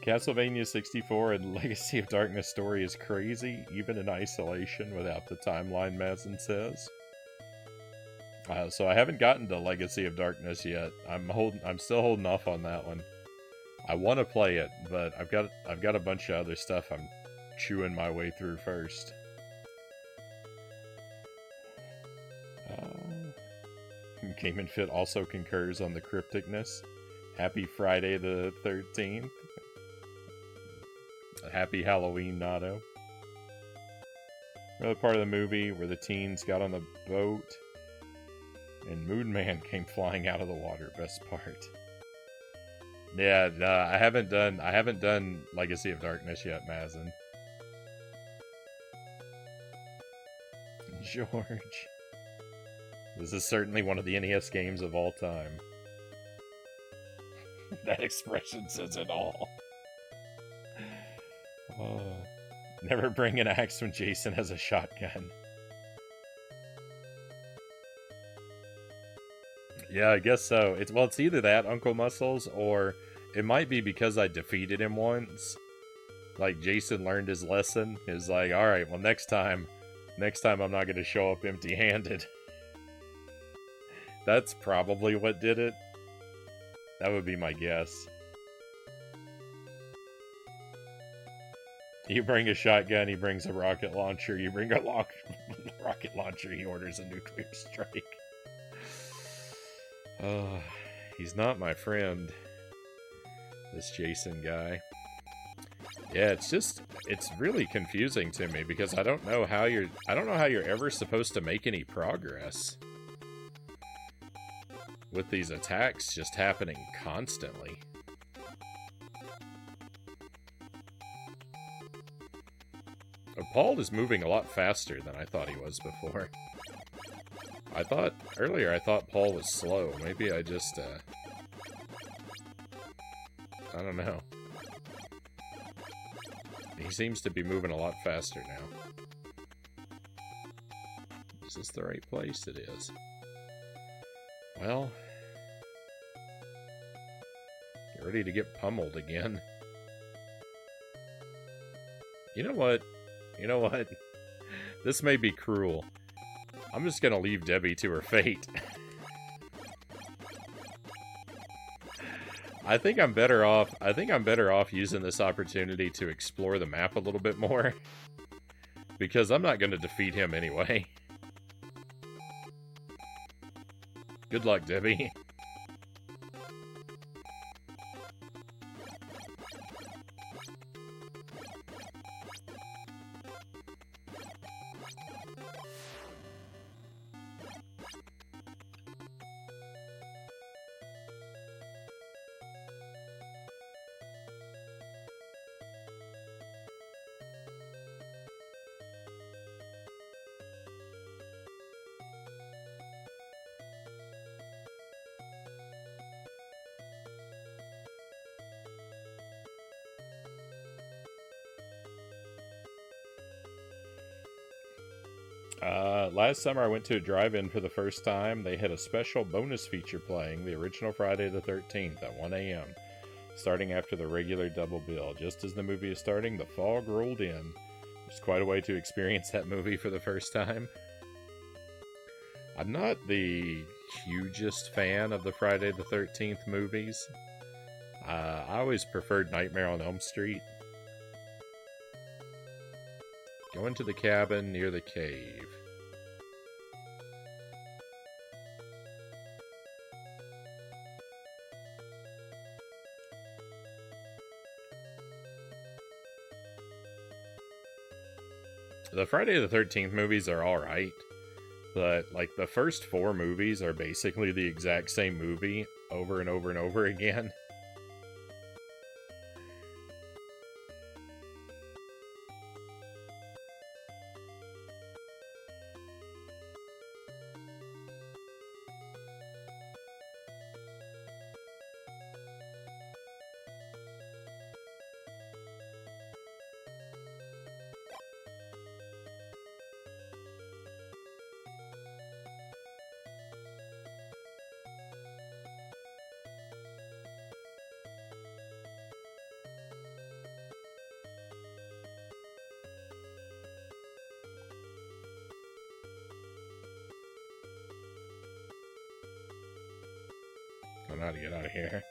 Castlevania 64 and Legacy of Darkness story is crazy, even in isolation without the timeline, Mazin says. So I haven't gotten to Legacy of Darkness yet. I'm still holding off on that one. I want to play it, but I've got a bunch of other stuff I'm chewing my way through first. Game and Fit also concurs on the crypticness. Happy Friday the 13th. Happy Halloween, Nato. Another part of the movie where the teens got on the boat and Moon Man came flying out of the water. Best part. Yeah, no, I haven't done Legacy of Darkness yet, Mazin. George. This is certainly one of the NES games of all time. That expression says it all. Oh, never bring an axe when Jason has a shotgun. Yeah, I guess so. It's either that, Uncle Muscles, or it might be because I defeated him once. Like, Jason learned his lesson. Is like, alright, well, next time I'm not going to show up empty-handed. That's probably what did it. That would be my guess. You bring a shotgun, he brings a rocket launcher. You bring a rocket launcher, he orders a nuclear strike. He's not my friend. This Jason guy. Yeah, it's really confusing to me because I don't know how you're ever supposed to make any progress with these attacks just happening constantly. Paul is moving a lot faster than I thought he was before. Earlier I thought Paul was slow. Maybe I just, I don't know. He seems to be moving a lot faster now. Is this the right place? It is. Well, get ready to get pummeled again. You know what? This may be cruel. I'm just gonna leave Debbie to her fate. I think I'm better off using this opportunity to explore the map a little bit more. Because I'm not gonna defeat him anyway. Good luck, Debbie. Last summer I went to a drive-in for the first time. They had a special bonus feature playing, the original Friday the 13th at 1 a.m., starting after the regular double bill. Just as the movie is starting, the fog rolled in. It's quite a way to experience that movie for the first time. I'm not the hugest fan of the Friday the 13th movies. I always preferred Nightmare on Elm Street. Go into the cabin near the cave. The Friday the 13th movies are alright, but like the first 4 movies are basically the exact same movie over and over and over again. I don't know how to get out of here.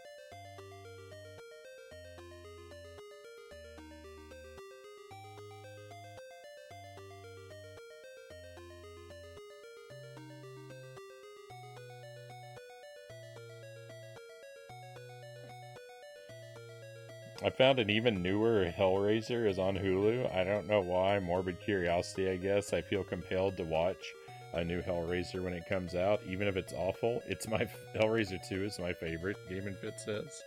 I found an even newer Hellraiser is on Hulu. I don't know why. Morbid curiosity, I guess. I feel compelled to watch a new Hellraiser when it comes out, even if it's awful. It's my Hellraiser 2 is my favorite, Game and Fit says.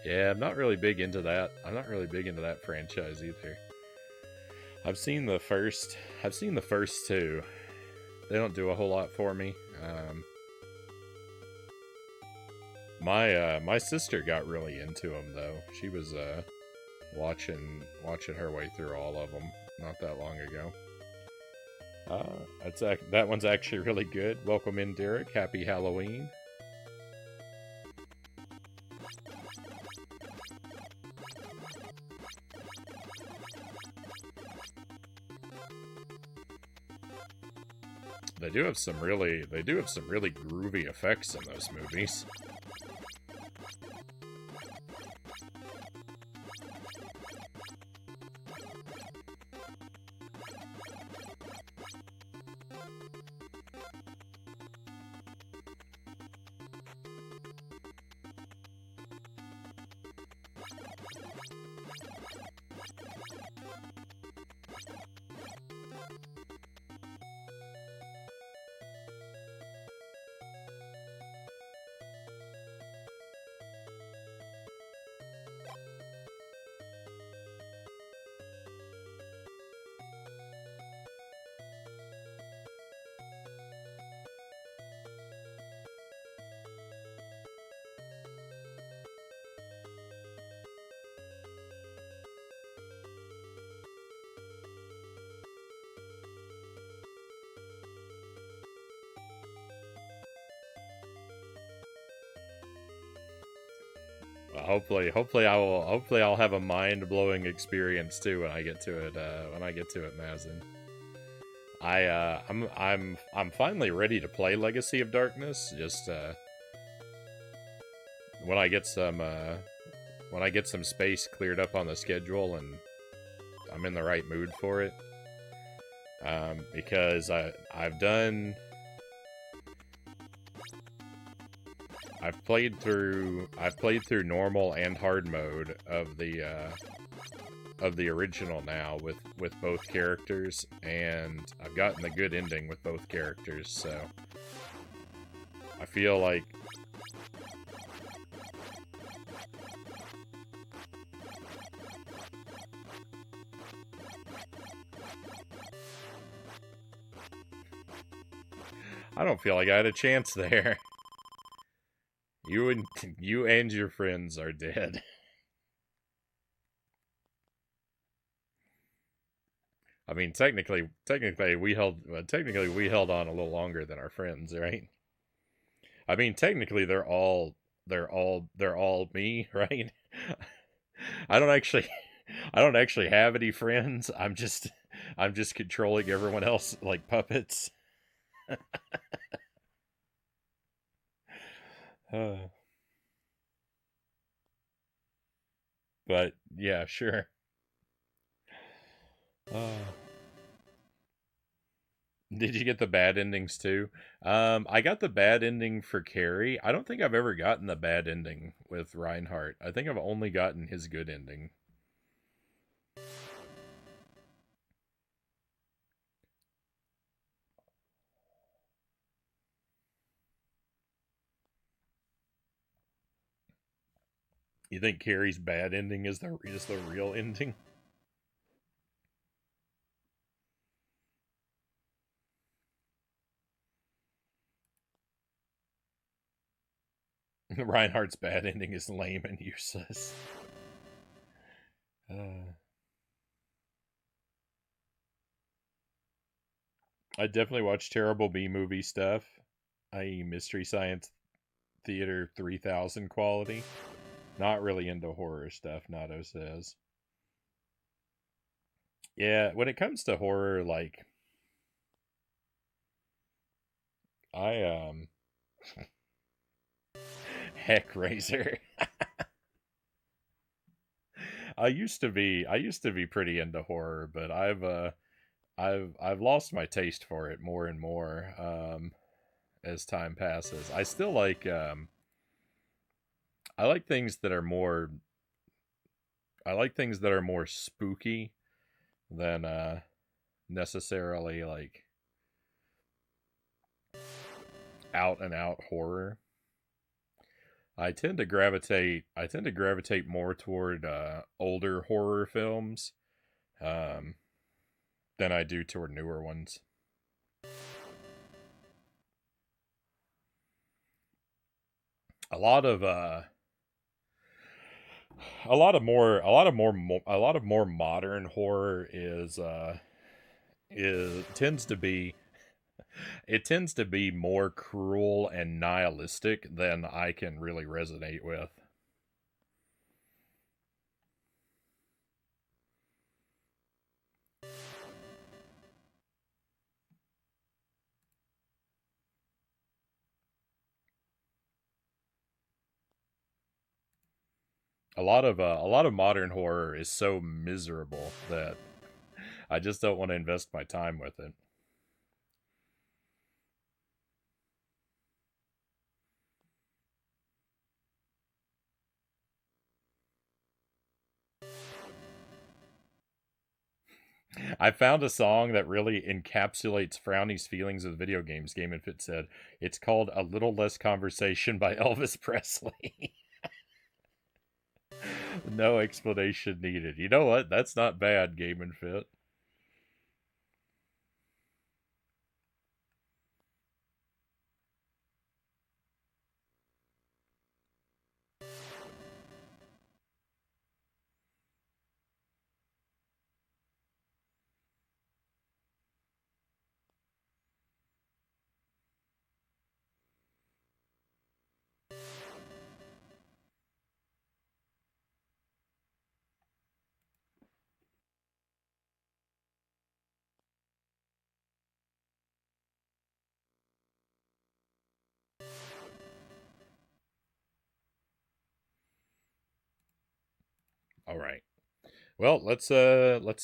Yeah, I'm not really big into that. I'm not really big into that franchise either. I've seen the first 2. They don't do a whole lot for me. My sister got really into them though. She was watching her way through all of them not that long ago. That one's actually really good. Welcome in, Derek. Happy Halloween. They do have some really groovy effects in those movies. Hopefully I'll have a mind-blowing experience too when I get to it. Mazin. I'm finally ready to play Legacy of Darkness. Just when I get some space cleared up on the schedule and I'm in the right mood for it. Because I've played through normal and hard mode of the original now with both characters, and I've gotten a good ending with both characters, so I feel like I don't feel like I had a chance there. You and your friends are dead. I mean, technically we held on a little longer than our friends, right? I mean, technically they're all me, right? I don't actually I don't actually have any friends. I'm just controlling everyone else like puppets. Uh, but yeah, sure. Uh, did you get the bad endings too? I got the bad ending for Carrie. I don't think I've ever gotten the bad ending with Reinhardt. I think I've only gotten his good ending. You think Carrie's bad ending is the real ending? Reinhardt's bad ending is lame and useless. Uh, I definitely watch terrible B movie stuff, i.e., Mystery Science Theater 3000 quality. Not really into horror stuff, Nato says. Yeah, when it comes to horror, like I heck Razor. I used to be pretty into horror, but I've lost my taste for it more and more as time passes. I like things that are more I like things that are more spooky than necessarily like out and out horror. I tend to gravitate more toward older horror films um, than I do toward newer ones. A lot of a lot of more modern horror is tends to be more cruel and nihilistic than I can really resonate with. A lot of modern horror is so miserable that I just don't want to invest my time with it. I found a song that really encapsulates Frownie's feelings of video games. Game and Fit said it's called "A Little Less Conversation" by Elvis Presley. No explanation needed. You know what? That's not bad, Game and Fit. All right. Well, let's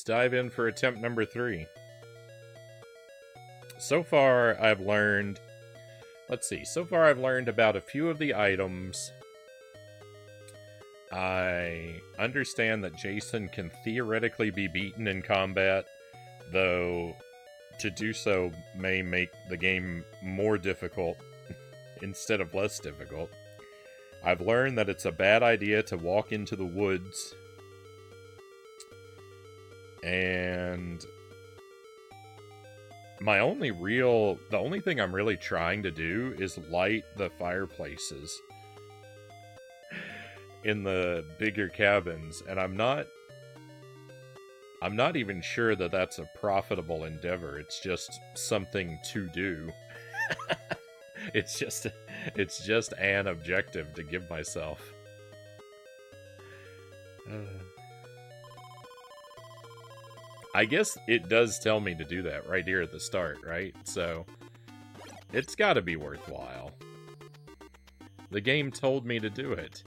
dive in for attempt number 3. So far I've learned let's see. So far I've learned about a few of the items. I understand that Jason can theoretically be beaten in combat, though to do so may make the game more difficult instead of less difficult. I've learned that it's a bad idea to walk into the woods, and the only thing I'm really trying to do is light the fireplaces in the bigger cabins, and I'm not even sure that that's a profitable endeavor. It's just something to do. it's just an objective to give myself. I guess it does tell me to do that right here at the start, right? So it's got to be worthwhile. The game told me to do it.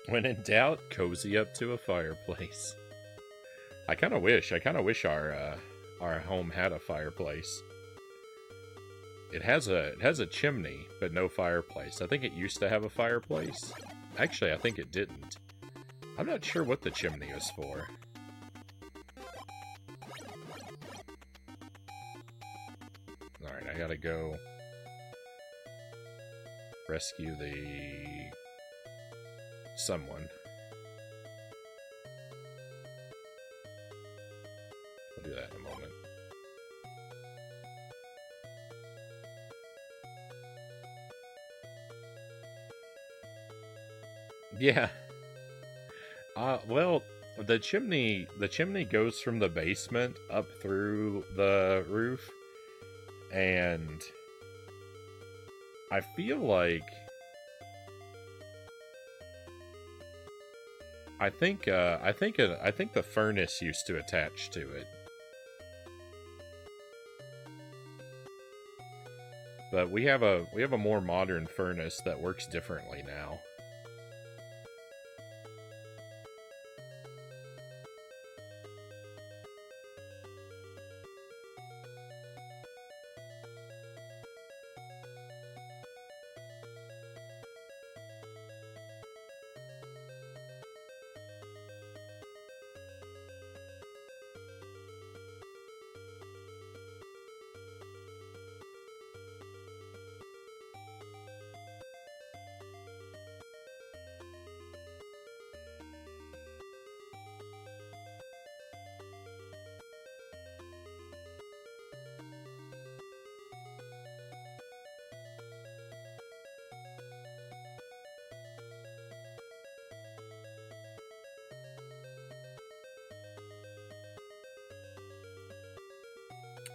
When in doubt, cozy up to a fireplace. I kind of wish our home had a fireplace. It has a chimney, but no fireplace. I think it used to have a fireplace. Actually, I think it didn't. I'm not sure what the chimney was for. Alright, I gotta go rescue someone. I'll do that in a moment. Yeah. Well, the chimney goes from the basement up through the roof, and I feel like I think the furnace used to attach to it. But we have a more modern furnace that works differently now.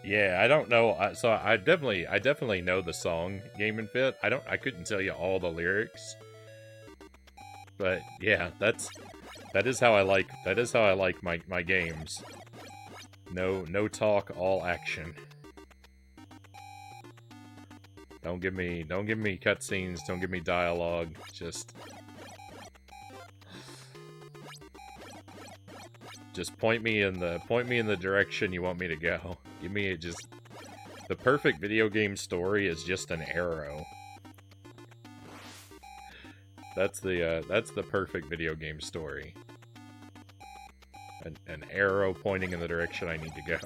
Yeah, I don't know. So I definitely know the song Game and Fit. I couldn't tell you all the lyrics, but yeah, that is how I like my games. No talk, all action. Don't give me cutscenes. Don't give me dialogue. Just point me in the direction you want me to go. Give me the perfect video game story is just an arrow. That's the perfect video game story. An arrow pointing in the direction I need to go.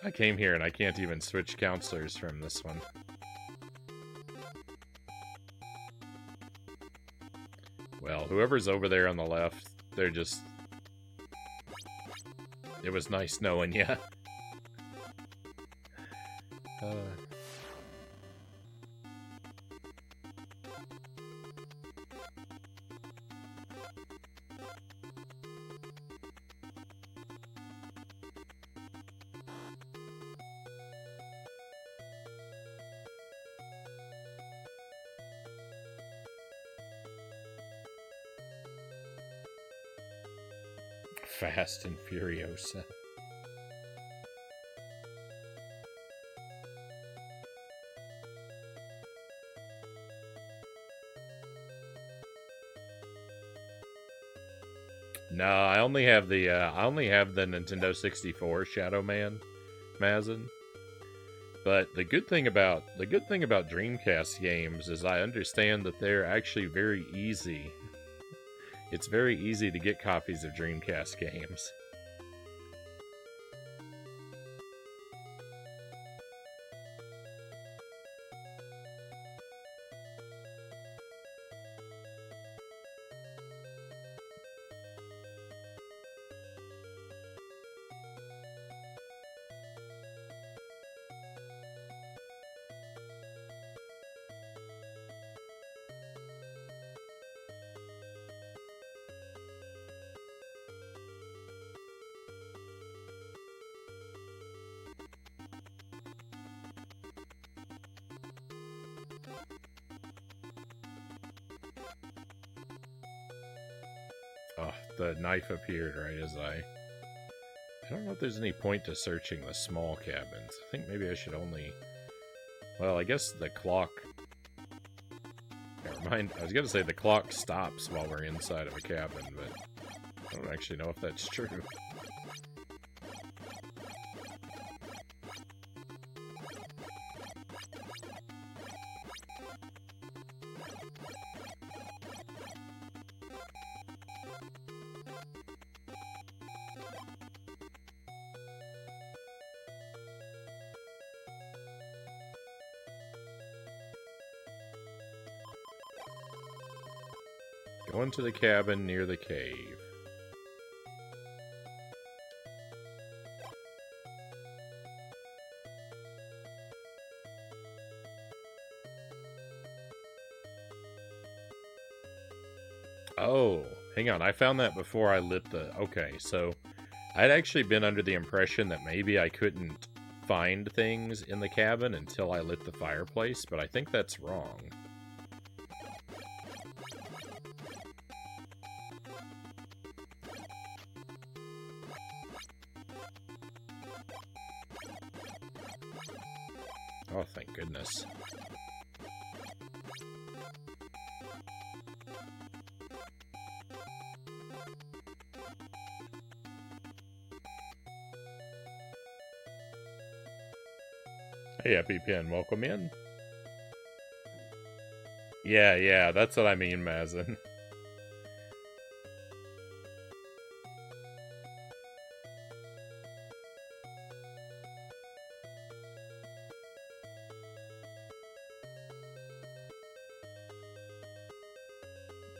I came here and I can't even switch counselors from this one. Well, whoever's over there on the left, they're just... It was nice knowing ya. Fast and Furiosa. No, I only have the Nintendo 64 Shadow Man Mazin. But the good thing about Dreamcast games is I understand that they're actually very easy. It's very easy to get copies of Dreamcast games. Oh, the knife appeared right as I don't know if there's any point to searching the small cabins. I think maybe I should only... Well, I guess the clock... Never mind. I was going to say the clock stops while we're inside of a cabin, but I don't actually know if that's true. Go into the cabin near the cave. Oh, hang on. I found that before I lit the... Okay, so I'd actually been under the impression that maybe I couldn't find things in the cabin until I lit the fireplace, but I think that's wrong. Oh, thank goodness. Hey, EpiPen, welcome in. Yeah, that's what I mean, Mazin.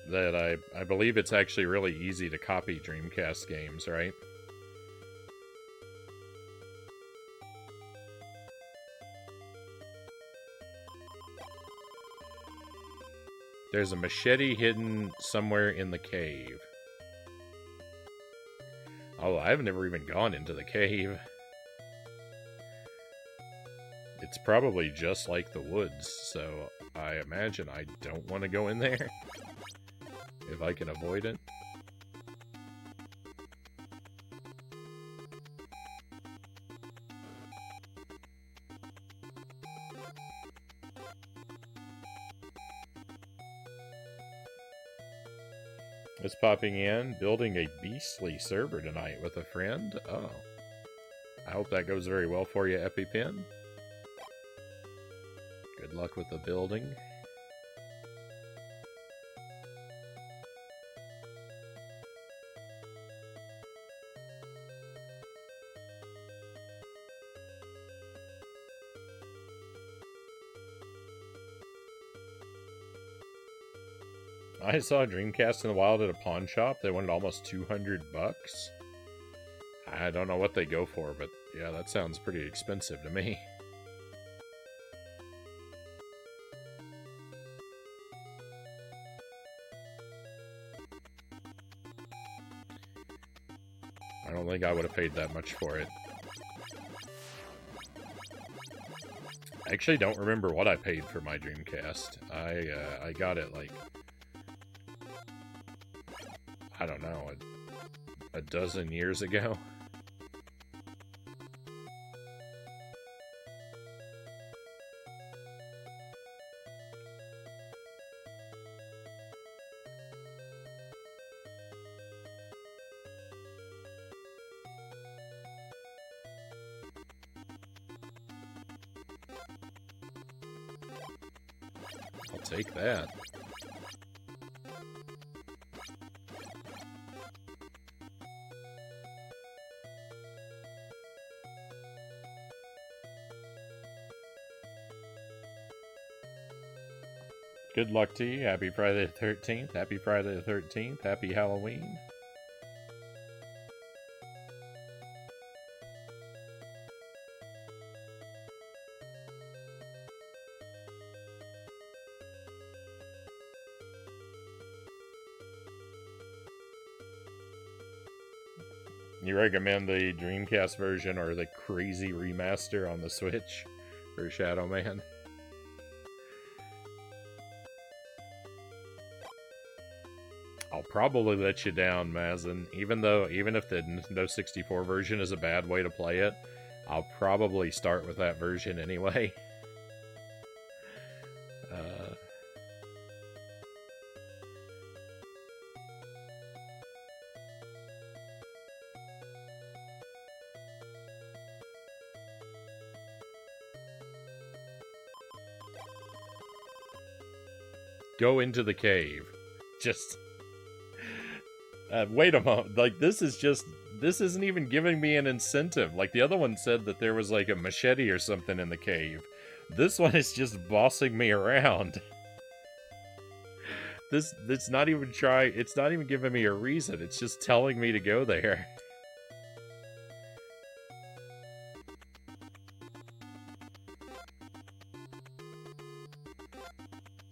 That I believe it's actually really easy to copy Dreamcast games, right? There's a machete hidden somewhere in the cave. Oh, I've never even gone into the cave. It's probably just like the woods, so I imagine I don't want to go in there. If I can avoid it. Just popping in, building a beastly server tonight with a friend. Oh. I hope that goes very well for you, EpiPen. Good luck with the building. I saw Dreamcast in the wild at a pawn shop. They wanted almost 200 bucks. I don't know what they go for, but yeah, that sounds pretty expensive to me. I don't think I would have paid that much for it. I actually don't remember what I paid for my Dreamcast. I got it like... I don't know, a dozen years ago. I'll take that. Good luck to you. Happy Friday the 13th. Happy Friday the 13th. Happy Halloween. You recommend the Dreamcast version or the crazy remaster on the Switch for Shadow Man? I'll probably let you down, Mazin. Even if the Nintendo 64 version is a bad way to play it, I'll probably start with that version anyway. Go into the cave. Just... wait a moment, like, this isn't even giving me an incentive. Like, the other one said that there was, like, a machete or something in the cave. This one is just bossing me around. It's not even giving me a reason, it's just telling me to go there.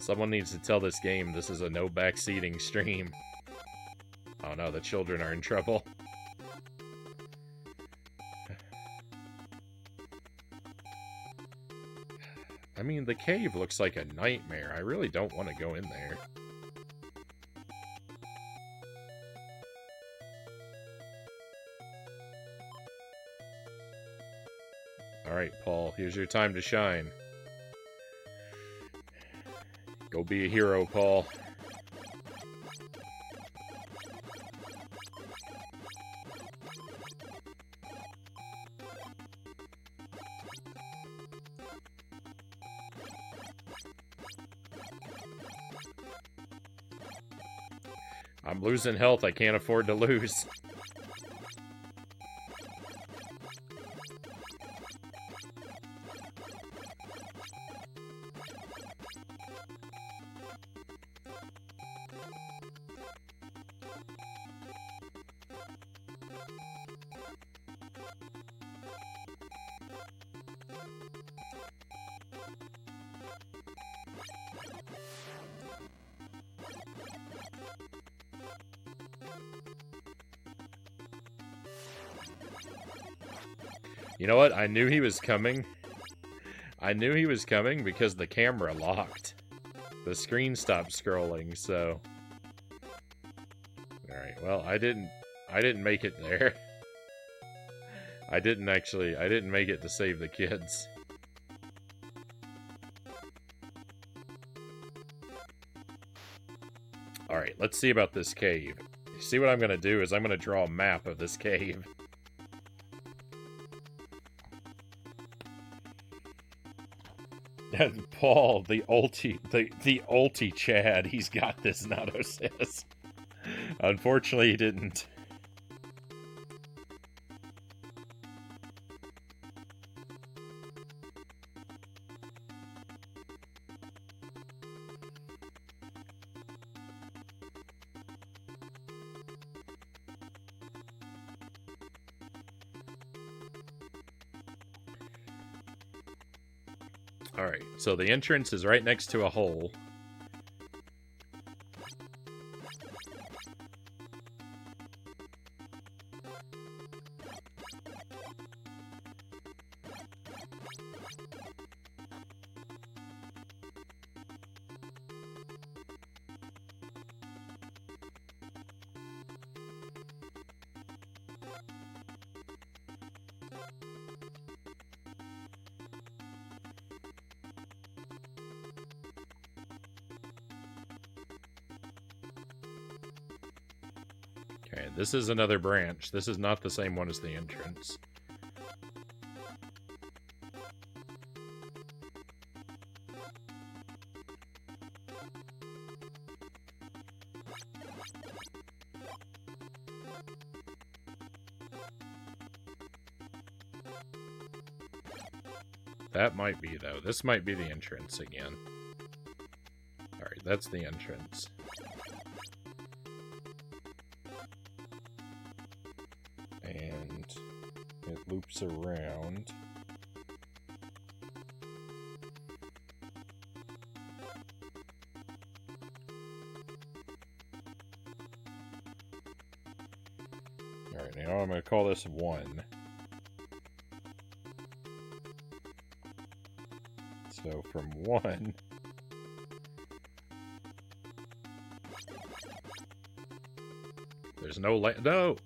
Someone needs to tell this game this is a no backseating stream. Oh no, the children are in trouble. I mean, the cave looks like a nightmare. I really don't want to go in there. Alright, Paul, here's your time to shine. Go be a hero, Paul. I'm losing health. I can't afford to lose. You know what? I knew he was coming. I knew he was coming because the camera locked. The screen stopped scrolling, so... Alright, well, I didn't make it there. I didn't make it to save the kids. Alright, let's see about this cave. See what I'm gonna do is I'm gonna draw a map of this cave. Paul, the ulti Chad, he's got this, Nato says. Unfortunately, he didn't. Alright, so the entrance is right next to a hole. Okay, this is another branch. This is not the same one as the entrance. That might be, though. This might be the entrance again. Alright, that's the entrance. And it loops around. Alright, now I'm going to call this 1. So from 1... There's no no!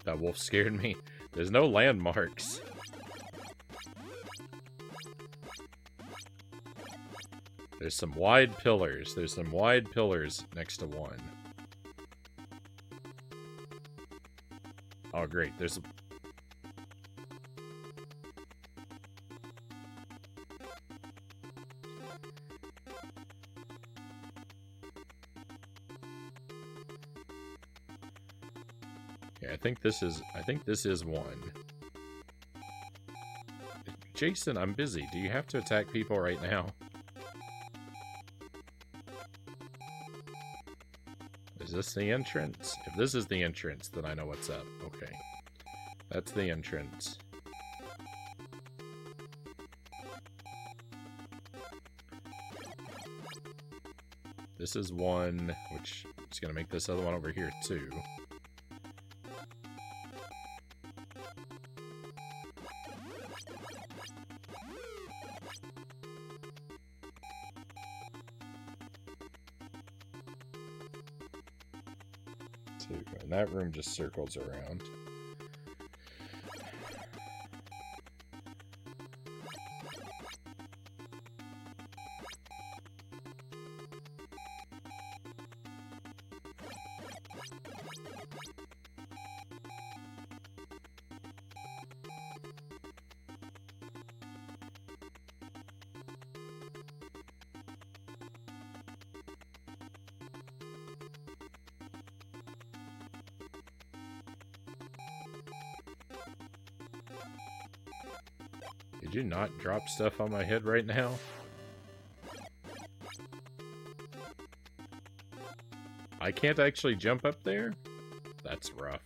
That wolf scared me. There's no landmarks. There's some wide pillars. There's some wide pillars next to 1. Oh, great. There's a... Yeah, I think this is 1. Jason, I'm busy. Do you have to attack people right now? Is this the entrance? If this is the entrance, then I know what's up. Okay. That's the entrance. This is 1, which is going to make this other one over here, too. And that room just circles around. Did you not drop stuff on my head right now? I can't actually jump up there? That's rough.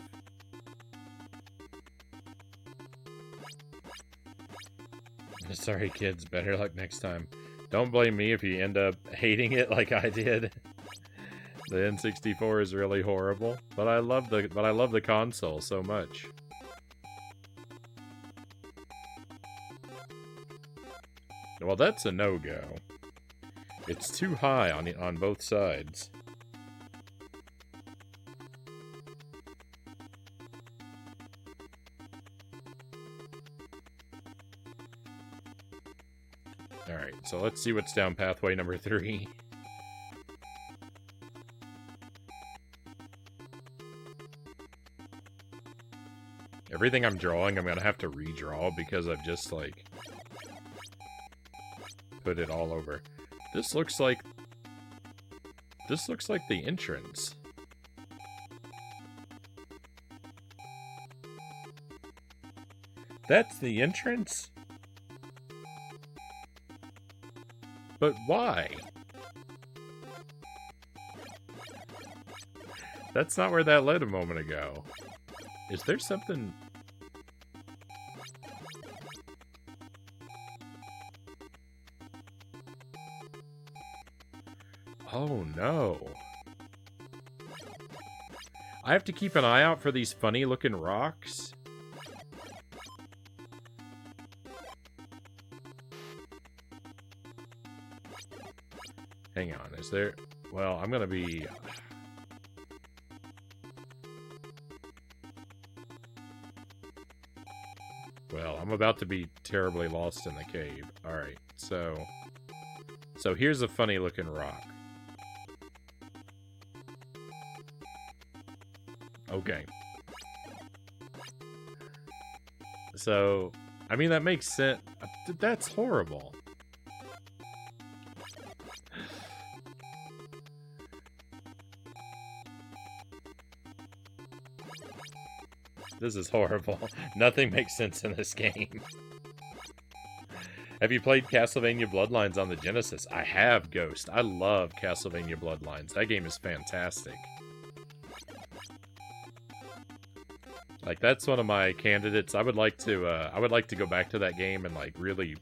Sorry, kids. Better luck next time. Don't blame me if you end up hating it like I did. The N64 is really horrible, but I love the console so much. Well, that's a no-go. It's too high on both sides. Alright, so let's see what's down pathway number 3. Everything I'm drawing, I'm gonna have to redraw because I've just, like, put it all over. This looks like the entrance. That's the entrance? But why? That's not where that led a moment ago. Is there something... Oh no. I have to keep an eye out for these funny looking rocks. Hang on, is there... Well, I'm gonna be... Well, I'm about to be terribly lost in the cave. Alright, so here's a funny looking rock. Okay. So, I mean, that makes sense. That's horrible. This is horrible. Nothing makes sense in this game. Have you played Castlevania Bloodlines on the Genesis? I have, Ghost. I love Castlevania Bloodlines. That game is fantastic. Like, that's one of my candidates. I would like to go back to that game and, like, really,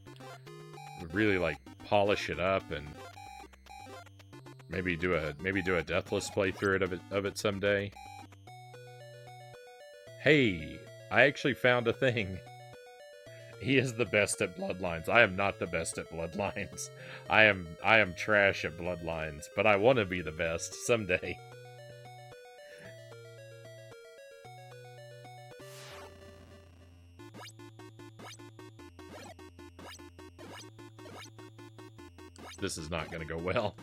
like, polish it up and maybe do a deathless playthrough of it someday. Hey, I actually found a thing. He is the best at Bloodlines. I am not the best at Bloodlines. I am trash at Bloodlines, but I want to be the best someday. This is not going to go well.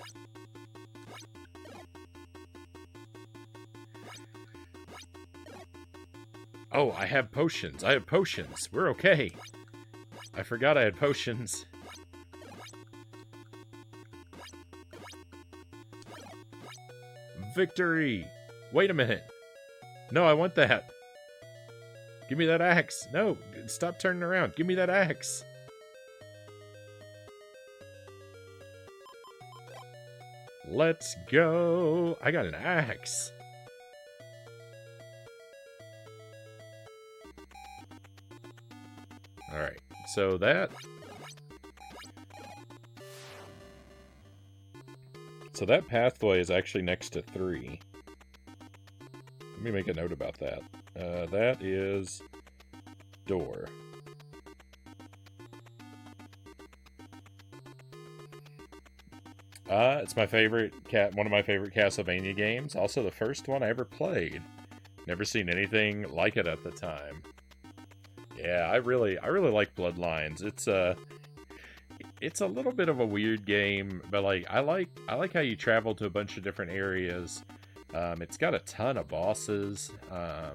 Oh, I have potions. I have potions. We're okay. I forgot I had potions. Victory! Wait a minute. No, I want that. Give me that axe. No, stop turning around. Give me that axe. Let's go. I got an axe. Alright, so that pathway is actually next to 3. Let me make a note about that. That is door. It's my favorite one of my favorite Castlevania games. Also the first one I ever played. Never seen anything like it at the time. Yeah, I really like Bloodlines. It's a little bit of a weird game, but like I like how you travel to a bunch of different areas. It's got a ton of bosses. I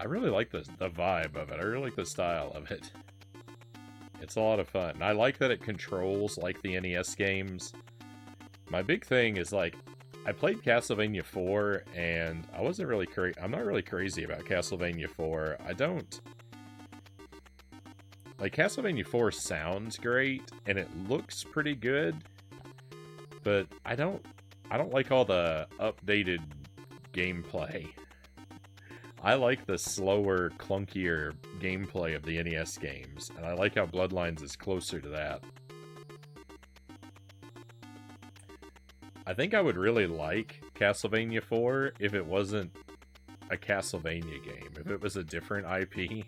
really like the vibe of it. I really like the style of it. It's a lot of fun. And I like that it controls like the NES games. My big thing is like I played Castlevania 4 and I wasn't really I'm not really crazy about Castlevania 4. I don't like Castlevania 4 sounds great and it looks pretty good, but I don't like all the updated gameplay. I like the slower, clunkier gameplay of the NES games, and I like how Bloodlines is closer to that. I think I would really like Castlevania 4 if it wasn't a Castlevania game. If it was a different IP,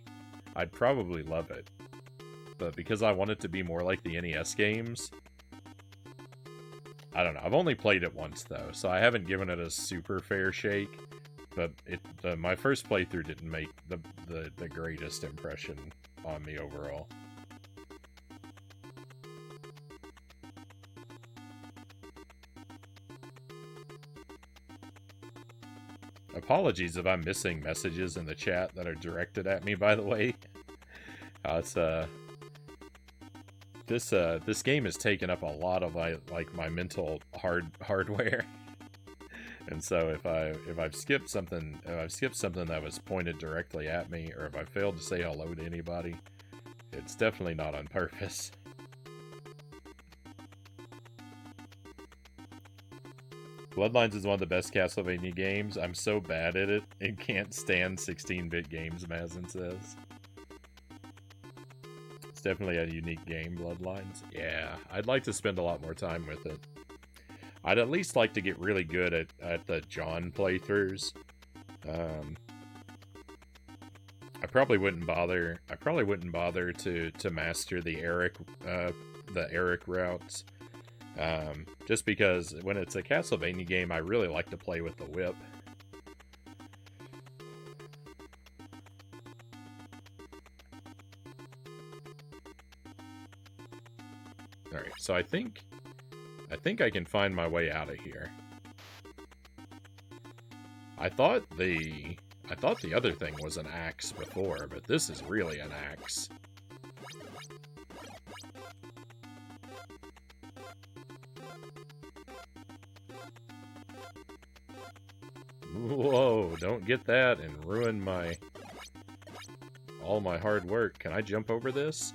I'd probably love it. But because I want it to be more like the NES games, I don't know. I've only played it once, though, so I haven't given it a super fair shake. But my first playthrough didn't make the greatest impression on me overall. Apologies if I'm missing messages in the chat that are directed at me, by the way. This game has taken up a lot of my mental hardware. And so if I've skipped something that was pointed directly at me, or if I failed to say hello to anybody, it's definitely not on purpose. Bloodlines is one of the best Castlevania games. I'm so bad at it and can't stand 16-bit games, Mazin says. It's definitely a unique game, Bloodlines. Yeah, I'd like to spend a lot more time with it. I'd at least like to get really good at the John playthroughs. I probably wouldn't bother to master the Eric routes. Just because when it's a Castlevania game, I really like to play with the whip. Alright, so I think I can find my way out of here. I thought the other thing was an axe before, but this is really an axe. Whoa, don't get that and ruin all my hard work. Can I jump over this?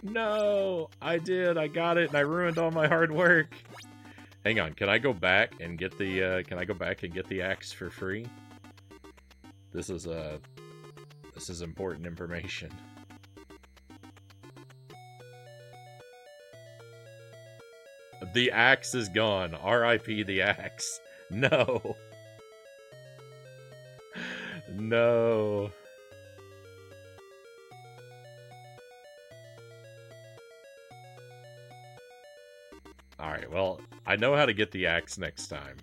No! I did, I got it, and I ruined all my hard work. Hang on, can I go back and get the axe for free? This is important information. The axe is gone. R.I.P. the axe. No. No. Alright, well, I know how to get the axe next time.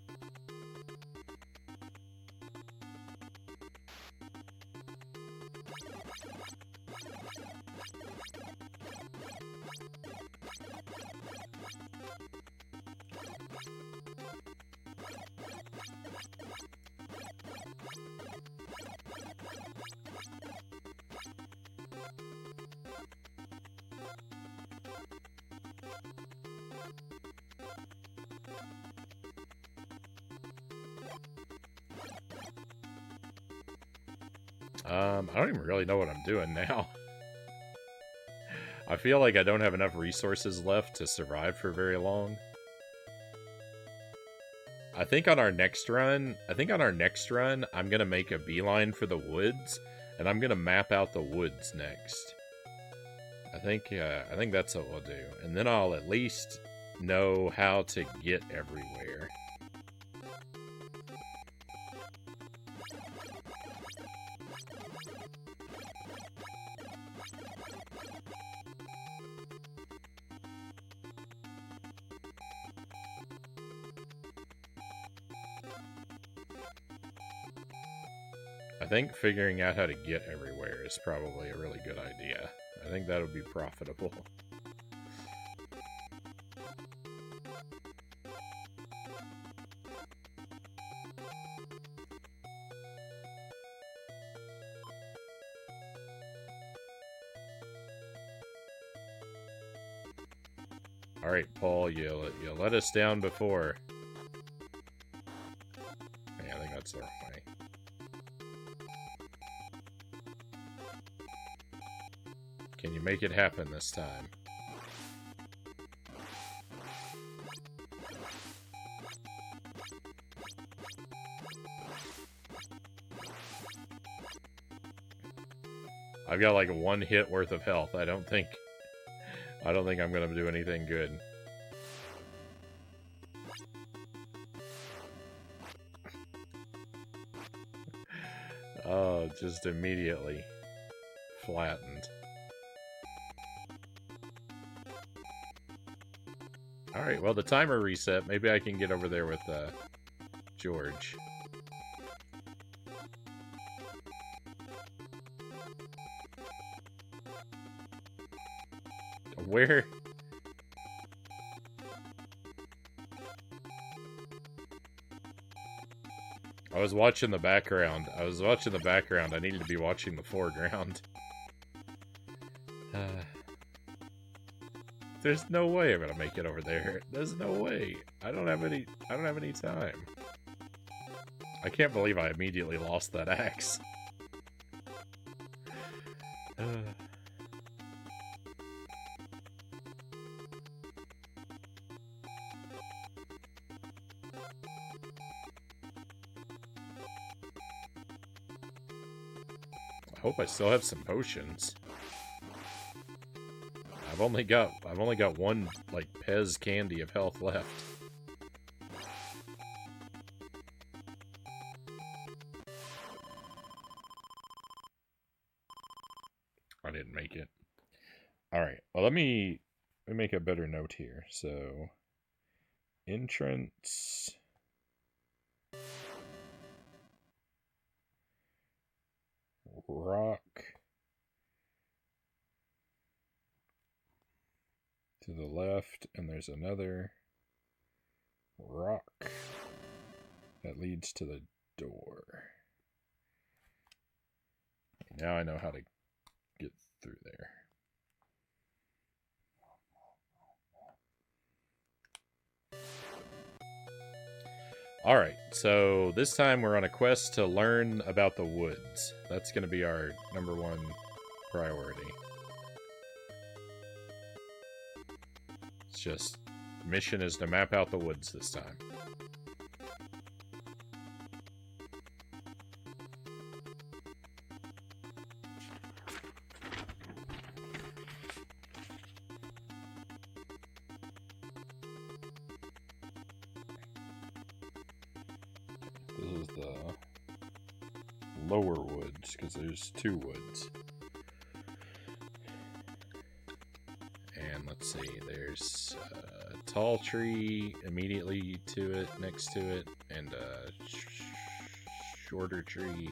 I don't even really know what I'm doing now. I feel like I don't have enough resources left to survive for very long. I think on our next run, I'm gonna make a beeline for the woods, and I'm gonna map out the woods next. I think that's what we'll do, and then I'll at least know how to get everywhere. I think figuring out how to get everywhere is probably a really good idea. I think that would be profitable. Alright, Paul, you let us down before. Yeah, I think that's the wrong way. Can you make it happen this time? I've got like 1 hit worth of health. I don't think I'm gonna do anything good. Oh, just immediately flattened. Alright, well, the timer reset. Maybe I can get over there with George. Where? I was watching the background. I needed to be watching the foreground. There's no way I'm gonna make it over there. There's no way. I don't have any time. I can't believe I immediately lost that axe. I hope I still have some potions. I've only got 1 like Pez candy of health left. I didn't make it. All right. Well, let me make a better note here. So, entrance. Rock. To the left, and there's another rock that leads to the door. Now I know how to get through there. Alright, so this time we're on a quest to learn about the woods. That's going to be our #1 priority. It's just, mission is to map out the woods this time. This is the lower woods, because there's 2 woods. And let's see, there's a tall tree immediately to it, next to it, and a shorter tree.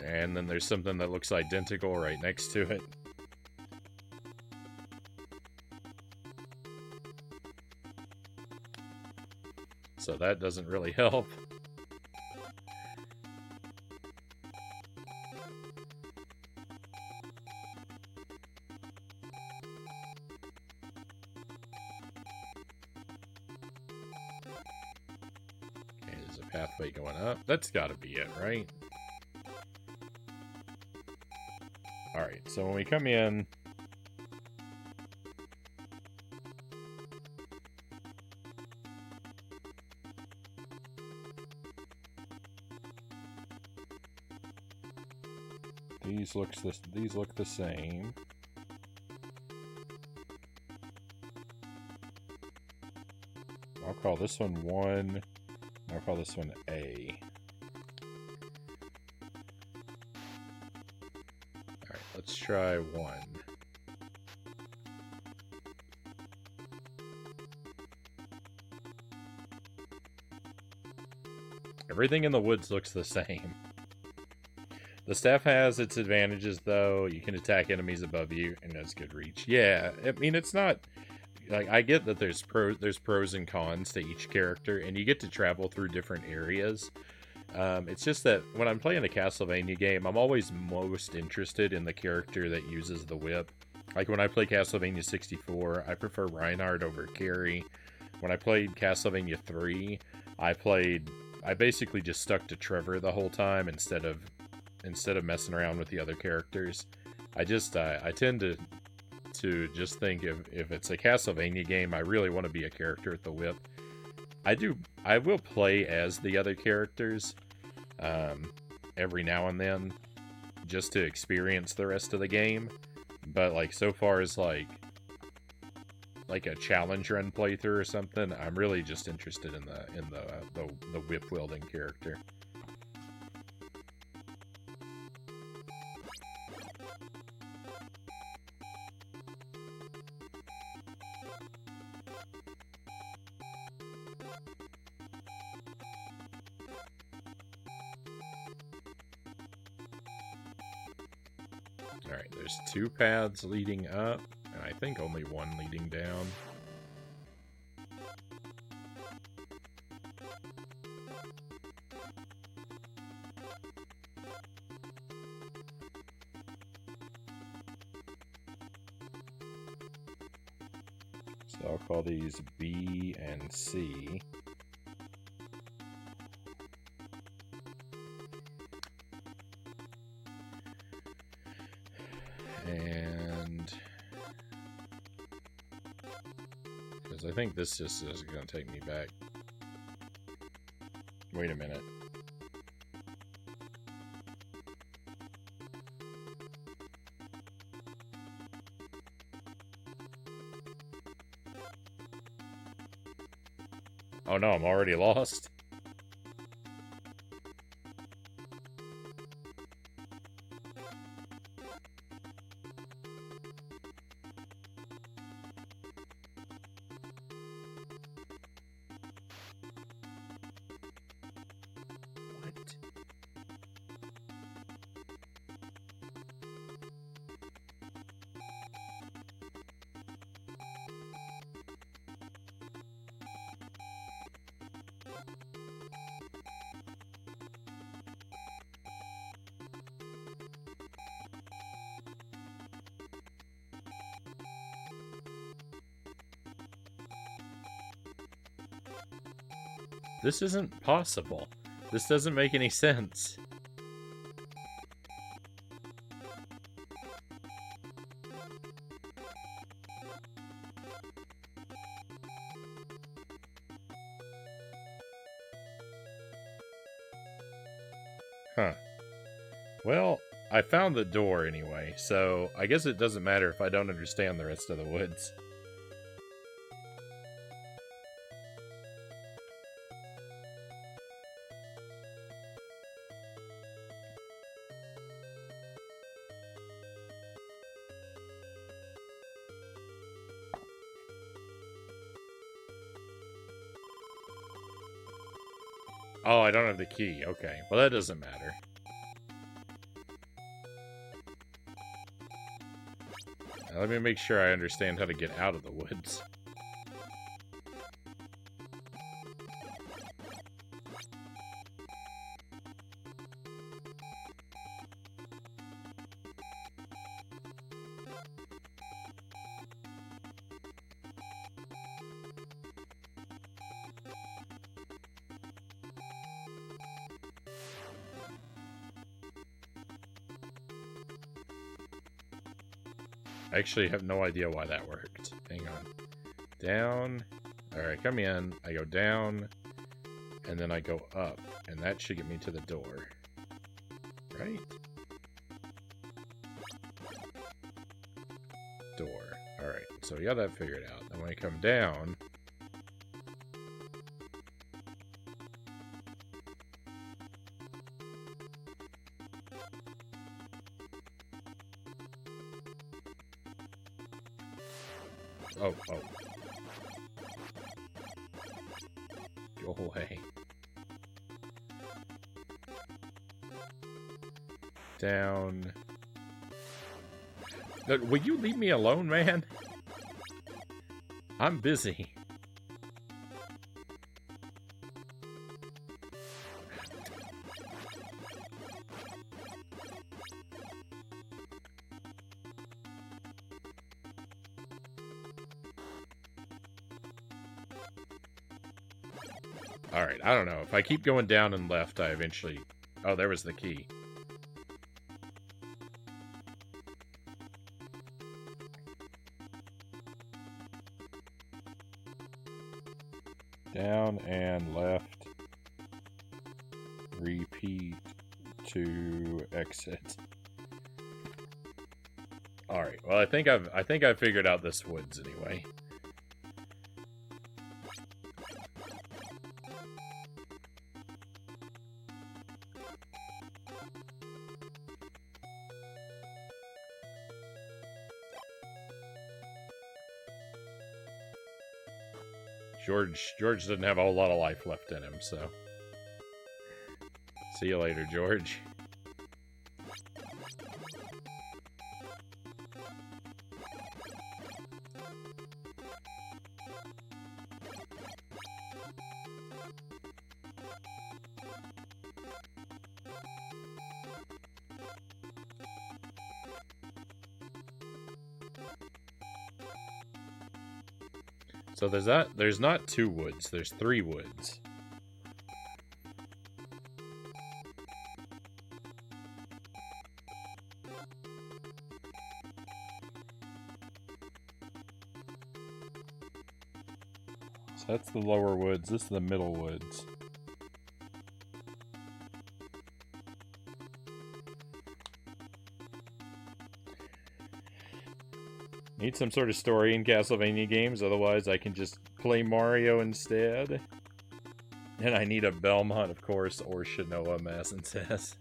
And then there's something that looks identical right next to it. So that doesn't really help. Okay, there's a pathway going up. That's gotta be it, right? Alright, so when we come in... These look the same. I'll call this one 1. I'll call this one A. Alright, let's try 1. Everything in the woods looks the same. The staff has its advantages, though. You can attack enemies above you, and has good reach. Yeah, I mean, it's not... Like, I get that there's pros and cons to each character, and you get to travel through different areas. It's just that when I'm playing a Castlevania game, I'm always most interested in the character that uses the whip. Like, when I play Castlevania 64, I prefer Reinhardt over Carrie. When I played Castlevania 3, I basically just stuck to Trevor the whole time instead of messing around with the other characters. I tend to just think if it's a Castlevania game, I really want to be a character with the whip. I will play as the other characters every now and then just to experience the rest of the game. But like so far as like a challenge run playthrough or something, I'm really just interested in the whip wielding character. Alright, there's 2 paths leading up, and I think only 1 leading down. So I'll call these B and C. And because I think this just is going to take me back. Wait a minute. Oh no, I'm already lost. This isn't possible. This doesn't make any sense. Huh. Well, I found the door anyway, so I guess it doesn't matter if I don't understand the rest of the woods. Oh, I don't have the key. Okay. Well, that doesn't matter. Now, let me make sure I understand how to get out of the woods. I actually have no idea why that worked. Hang on. Down. Alright, come in. I go down. And then I go up. And that should get me to the door. Right? Door. Alright, so we got that figured out. Then when I come down... Oh. Go away. Down. Look, will you leave me alone, man? I'm busy. Alright, I don't know. If I keep going down and left, I eventually... Oh, there was the key. Down and left. Repeat to exit. Alright, well I think I've figured out this woods anyway. George doesn't have a whole lot of life left in him, so... See you later, George. So there's not 2 woods, there's 3 woods. So that's the lower woods, this is the middle woods. Need some sort of story in Castlevania games, otherwise I can just play Mario instead. And I need a Belmont, of course, or Shinoa, Masson says.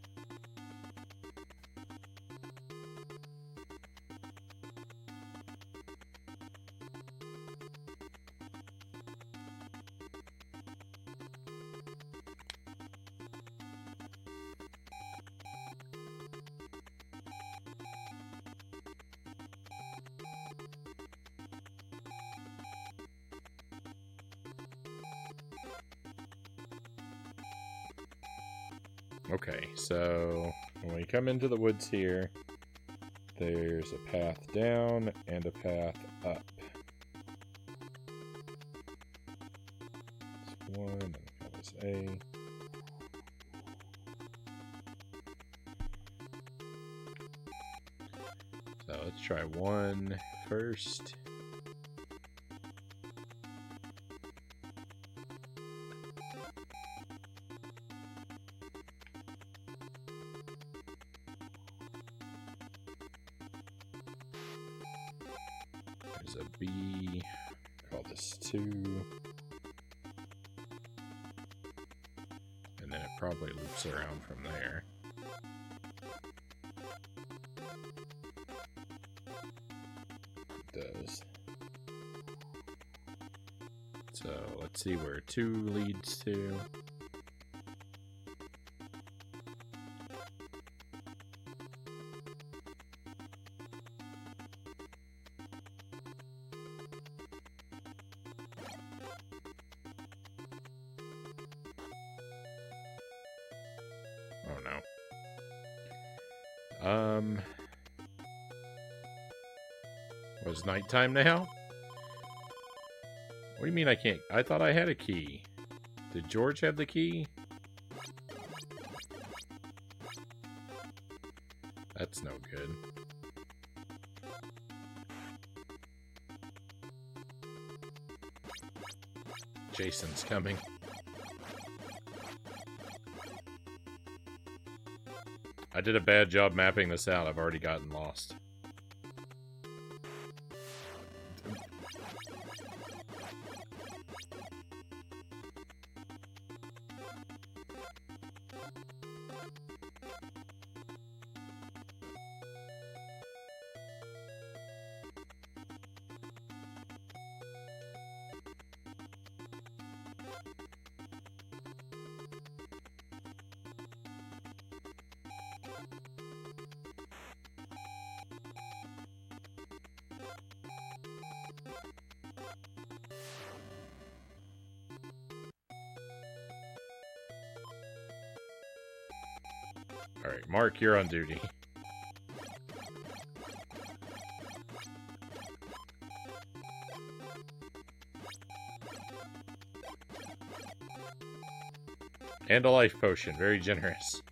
Okay, so when we come into the woods here, there's a path down and a path up. This one, and this Okay. So let's try one first. There's a B. Call this 2. And then it probably loops around from there. It does. So let's see where 2 leads to. Oh no. Was nighttime now? What do you mean I can't? I thought I had a key. Did George have the key? That's no good. Jason's coming. I did a bad job mapping this out. I've already gotten lost. Alright, Mark, you're on duty. And a life potion, very generous.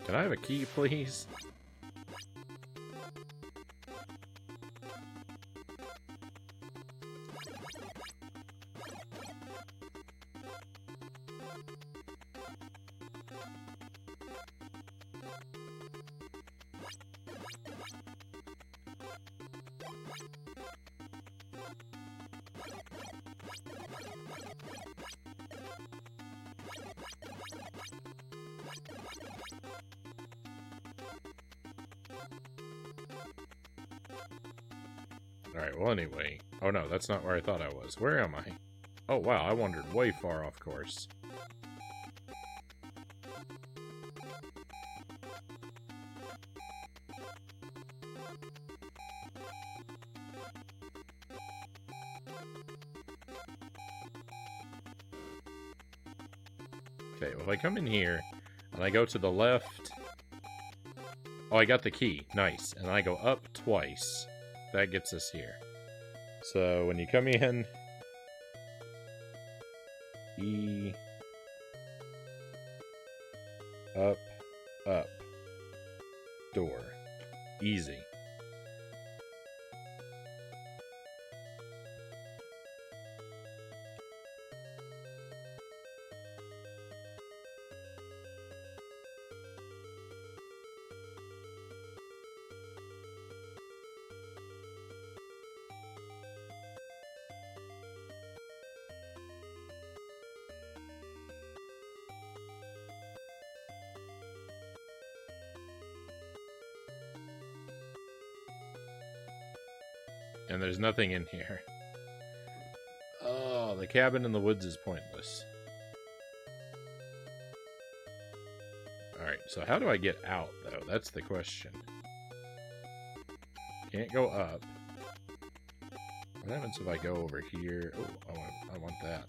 Can I have a key, please? Alright, well anyway. Oh no, that's not where I thought I was. Where am I? Oh wow, I wandered way far off course. Okay, well if I come in here, and I go to the left... Oh, I got the key. Nice. And I go up twice. That gets us here. So when you come in, E, up, door. Easy. And there's nothing in here. Oh, the cabin in the woods is pointless. Alright, so how do I get out, though? That's the question. Can't go up. What happens if I go over here? Oh, I want that.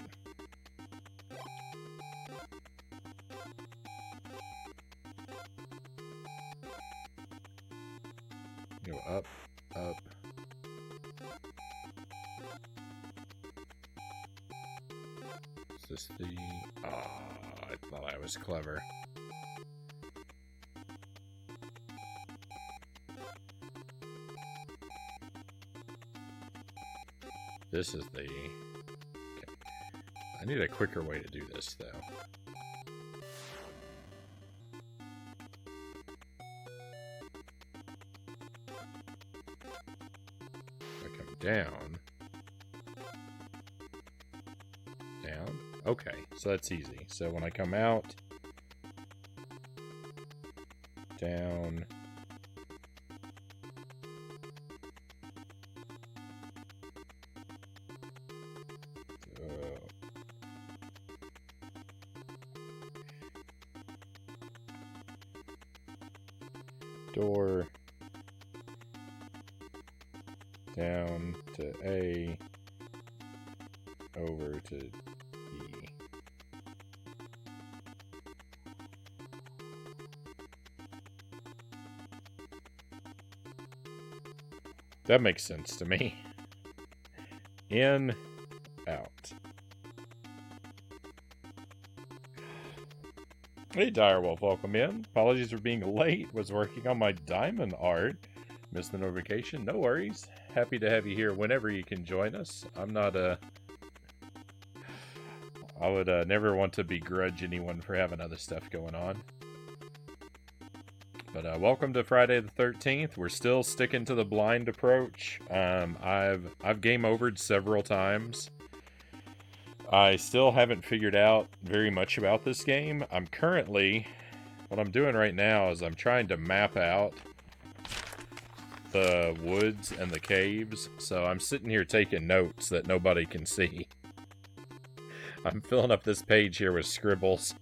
Go up, up. Is this the... Oh, I thought I was clever. This is the... Okay. I need a quicker way to do this, though. I come down. Down. Okay, so that's easy. So when I come out... Down... Door down to A over to E. That makes sense to me. In, out. Hey Direwolf, welcome in. Apologies for being late. Was working on my diamond art. Missed the notification. No worries. Happy to have you here whenever you can join us. I'm not I would never want to begrudge anyone for having other stuff going on. But welcome to Friday the 13th. We're still sticking to the blind approach. I've game overed several times. I still haven't figured out very much about this game. What I'm doing right now is I'm trying to map out the woods and the caves. So I'm sitting here taking notes that nobody can see. I'm filling up this page here with scribbles,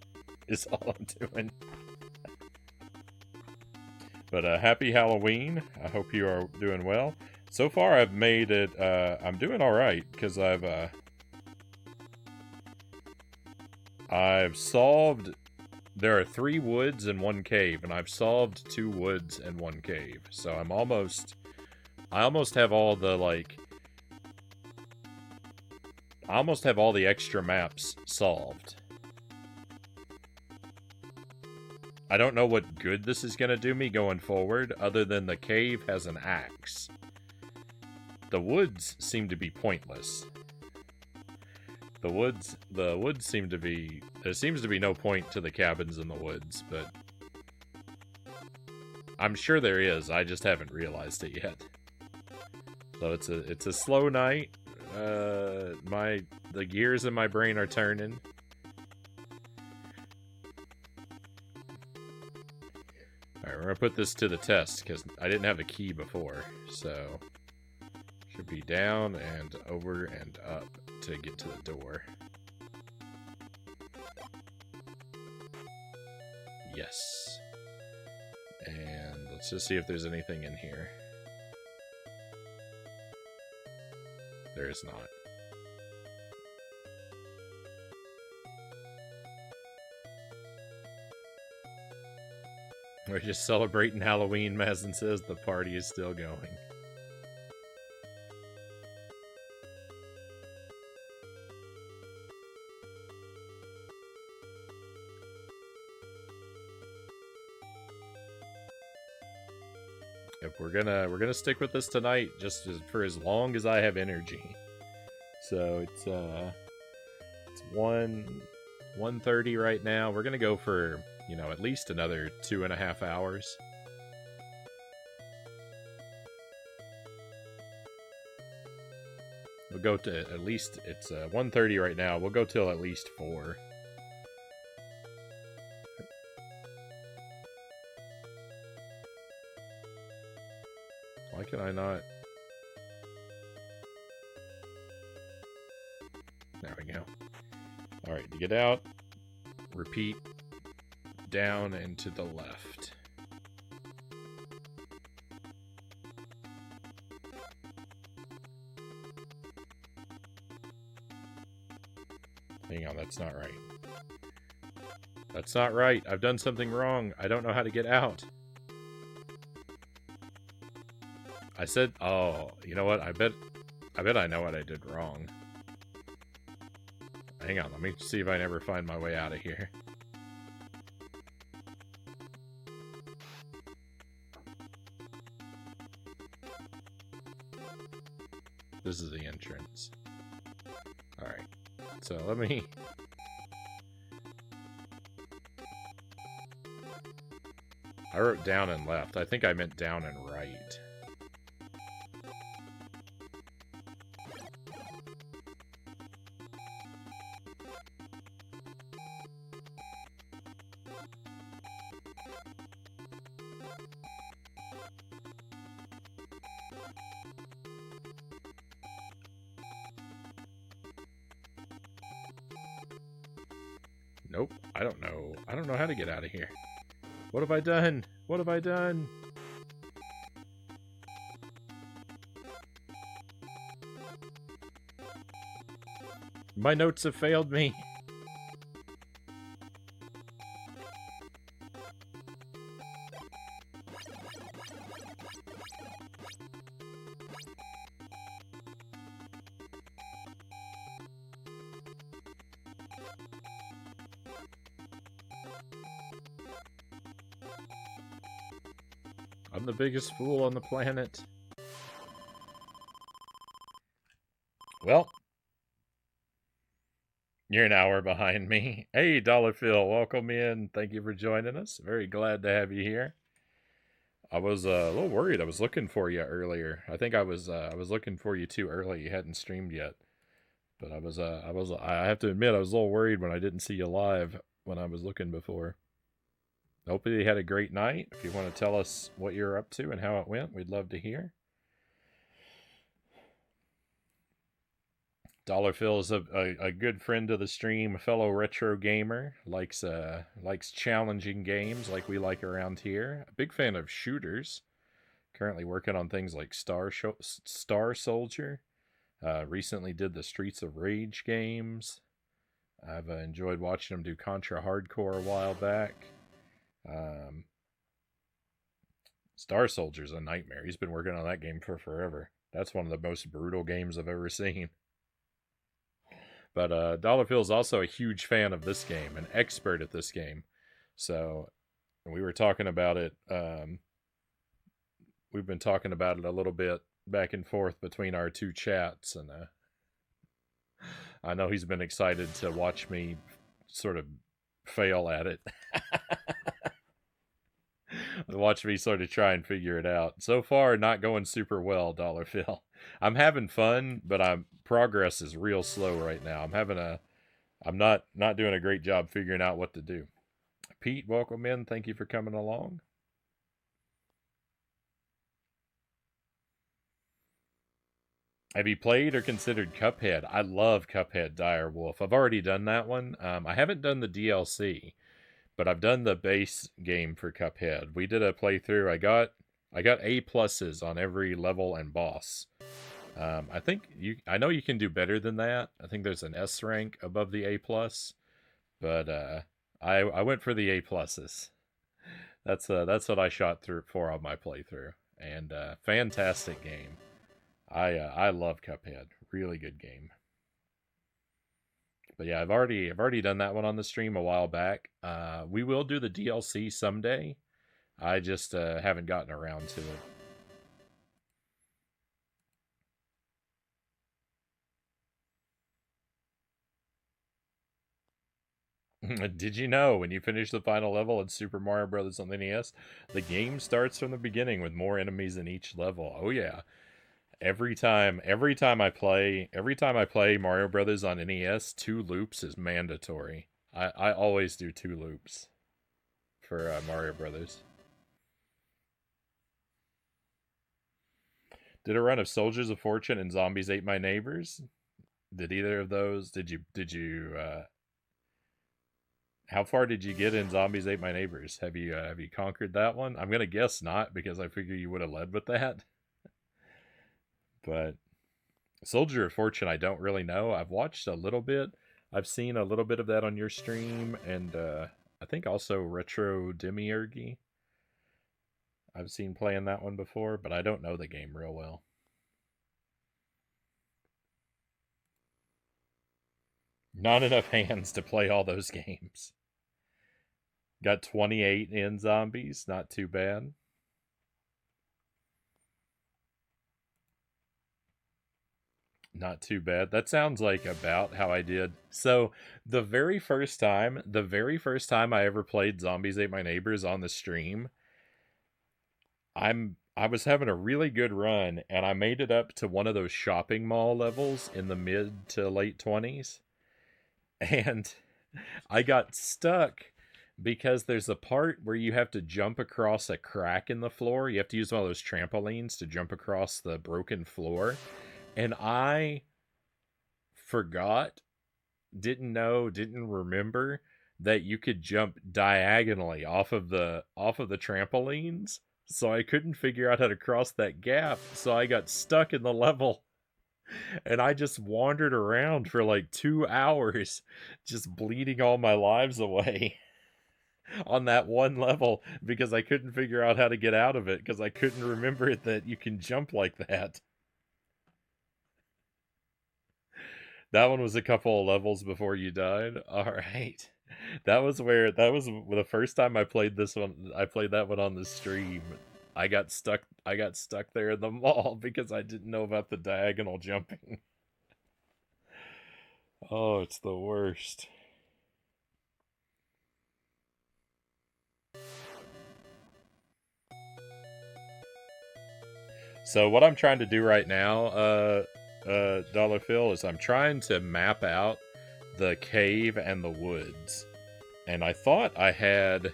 is all I'm doing. But happy Halloween. I hope you are doing well. So far I've made it, I'm doing alright, because I've solved, there are 3 woods and 1 cave, and I've solved 2 woods and 1 cave. So I almost have all the, I almost have all the extra maps solved. I don't know what good this is going to do me going forward, other than the cave has an axe. The woods seem to be pointless. The woods seem to be... There seems to be no point to the cabins in the woods, but... I'm sure there is, I just haven't realized it yet. So it's a slow night. The gears in my brain are turning. Alright, we're gonna put this to the test, because I didn't have a key before, so... Should be down and over and up to get to the door. Yes. And let's just see if there's anything in here. There is not. We're just celebrating Halloween, Mazin says. The party is still going. If we're gonna stick with this tonight, just for as long as I have energy. So it's 1:30 right now. We're gonna go for, at least another 2.5 hours. We'll go to at least, it's 1:30 right now. We'll go till at least 4. Why can I not? now. Alright, to get out, repeat down and to the left. Hang on, that's not right. That's not right. I've done something wrong. I don't know how to get out. I said, oh, you know what? I bet I know what I did wrong. Hang on, let me see if I can ever find my way out of here. This is the entrance. Alright. So let me... I wrote down and left. I think I meant down and right. Nope, I don't know. I don't know how to get out of here. What have I done? What have I done? My notes have failed me. I'm the biggest fool on the planet. Well, you're an hour behind me. Hey, Dollar Phil, welcome in. Thank you for joining us. Very glad to have you here. I was a little worried. I was looking for you earlier. I think I was looking for you too early. You hadn't streamed yet, but I have to admit I was a little worried when I didn't see you live when I was looking before. Hopefully you had a great night. If you want to tell us what you're up to and how it went, we'd love to hear. Dollar Phil is a good friend of the stream, a fellow retro gamer, likes challenging games like we like around here. A big fan of shooters. Currently working on things like Star Soldier. Recently did the Streets of Rage games. I've enjoyed watching him do Contra Hardcore a while back. Star Soldier's a nightmare. He's been working on that game for forever. That's one of the most brutal games I've ever seen. But Dollar Phil's also a huge fan of this game, an expert at this game. So we were talking about it. We've been talking about it a little bit back and forth between our two chats, and I know he's been excited to watch me sort of fail at it. Watch me sort of try and figure it out. So far, not going super well, Dollar Phil. I'm having fun, but progress is real slow right now. I'm not doing a great job figuring out what to do. Pete, welcome in. Thank you for coming along. Have you played or considered Cuphead? I love Cuphead Dire Wolf. I've already done that one. I haven't done the DLC. But I've done the base game for Cuphead. We did a playthrough. I got A pluses on every level and boss. I know you can do better than that. I think there's an S rank above the A plus, but I went for the A pluses. That's what I shot through for on my playthrough, and fantastic game. I love Cuphead. Really good game. But yeah, I've already done that one on the stream a while back. We will do the DLC someday. I just haven't gotten around to it. Did you know when you finish the final level in Super Mario Bros. On the NES, the game starts from the beginning with more enemies in each level? Oh yeah. Every time I play Mario Brothers on NES, 2 loops is mandatory. I always do 2 loops for Mario Brothers. Did a run of Soldiers of Fortune and Zombies Ate My Neighbors. Did either of those? How far did you get in Zombies Ate My Neighbors? Have you conquered that one? I'm gonna guess not because I figure you would have led with that. But Soldier of Fortune, I don't really know. I've watched a little bit. I've seen a little bit of that on your stream, and I think also Retro Demiurgy. I've seen playing that one before, but I don't know the game real well. Not enough hands to play all those games. Got 28 in Zombies, not too bad. Not too bad. That sounds like about how I did. So the very first time I ever played Zombies Ate My Neighbors on the stream, I was having a really good run, and I made it up to one of those shopping mall levels in the mid to late 20s. And I got stuck because there's a part where you have to jump across a crack in the floor. You have to use one of those trampolines to jump across the broken floor. And I forgot, didn't remember that you could jump diagonally off of the trampolines. So I couldn't figure out how to cross that gap. So I got stuck in the level. And I just wandered around for like 2 hours, just bleeding all my lives away on that one level because I couldn't figure out how to get out of it because I couldn't remember that you can jump like that. That one was a couple of levels before you died. All right. That was the first time I played this one. I played that one on the stream. I got stuck there in the mall because I didn't know about the diagonal jumping. Oh, it's the worst. So what I'm trying to do right now, Dollar Phil, is I'm trying to map out the cave and the woods. And I thought I had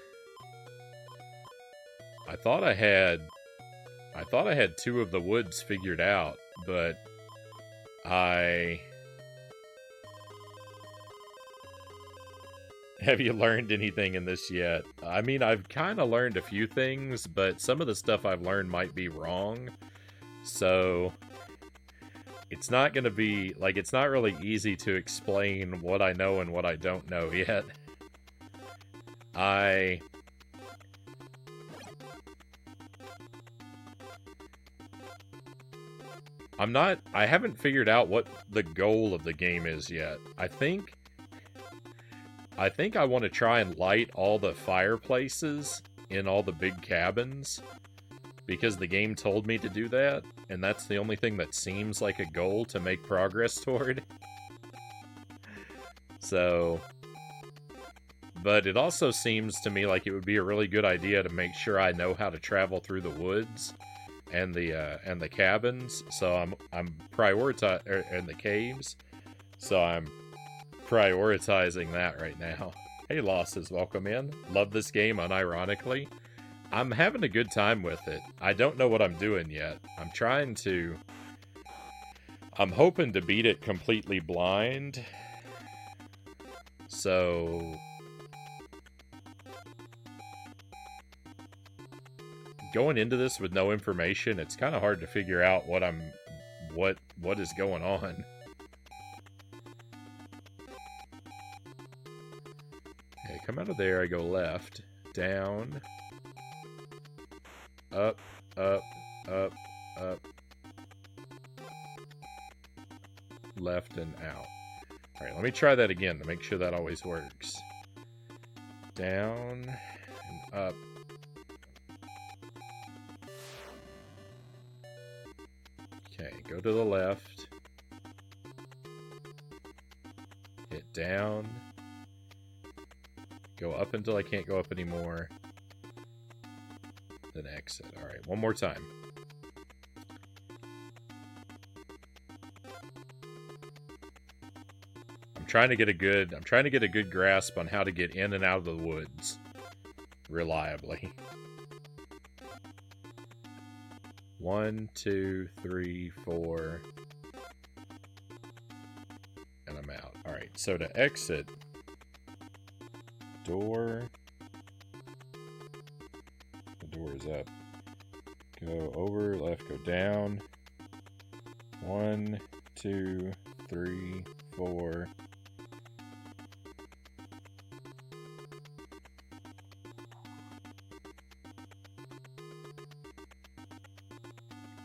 two of the woods figured out, but have you learned anything in this yet? I mean, I've kind of learned a few things, but some of the stuff I've learned might be wrong. So it's not going to be, like, it's not really easy to explain what I know and what I don't know yet. I haven't figured out what the goal of the game is yet. I think I want to try and light all the fireplaces in all the big cabins because the game told me to do that, and that's the only thing that seems like a goal to make progress toward. So, but it also seems to me like it would be a really good idea to make sure I know how to travel through the woods and the cabins. So I'm prioritizing and the caves. So I'm prioritizing that right now. Hey, Losses, welcome in. Love this game, unironically. I'm having a good time with it. I don't know what I'm doing yet. I'm hoping to beat it completely blind. So going into this with no information, it's kind of hard to figure out what is going on. Okay, come out of there, I go left, down, up, up, up, up, left, and out. Alright, let me try that again to make sure that always works. Down, and up. Okay, go to the left. Hit down. Go up until I can't go up anymore. Then exit. Alright, one more time. I'm trying to get a good grasp on how to get in and out of the woods reliably. 1, 2, 3, 4. Alright, so to exit, door, the door is up. Go over, left, go down. 1, 2, 3, 4.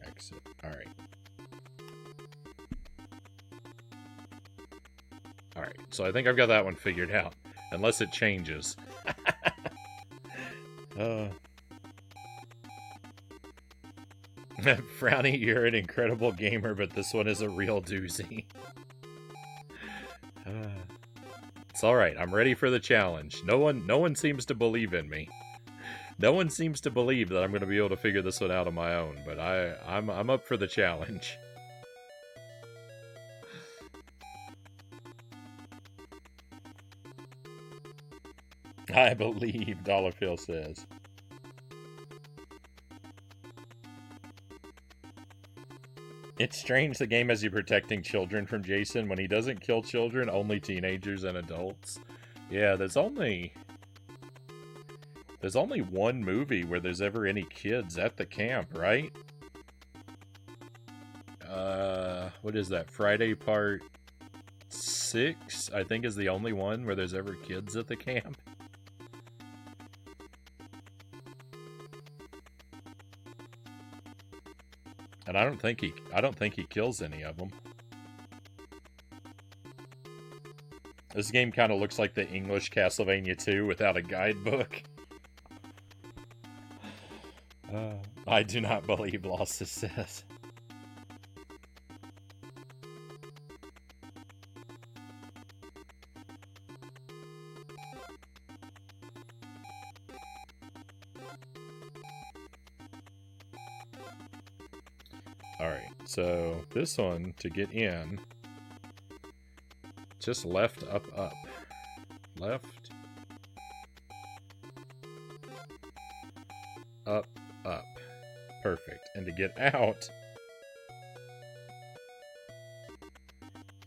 Exit. Alright. Alright, so I think I've got that one figured out. Unless it changes. Frownie, you're an incredible gamer, but this one is a real doozy. It's alright, I'm ready for the challenge. No one seems to believe in me. No one seems to believe that I'm going to be able to figure this one out on my own, but I'm up for the challenge. I believe, Dollarfield says. It's strange the game has you protecting children from Jason when he doesn't kill children, only teenagers and adults. Yeah, there's only one movie where there's ever any kids at the camp, right? What is that? Friday Part 6, I think, is the only one where there's ever kids at the camp. And I don't think he kills any of them. This game kind of looks like the English Castlevania 2 without a guidebook. I do not believe Lost says. Alright, so this one, to get in, just left, up, up. Left. Up, up. Perfect. And to get out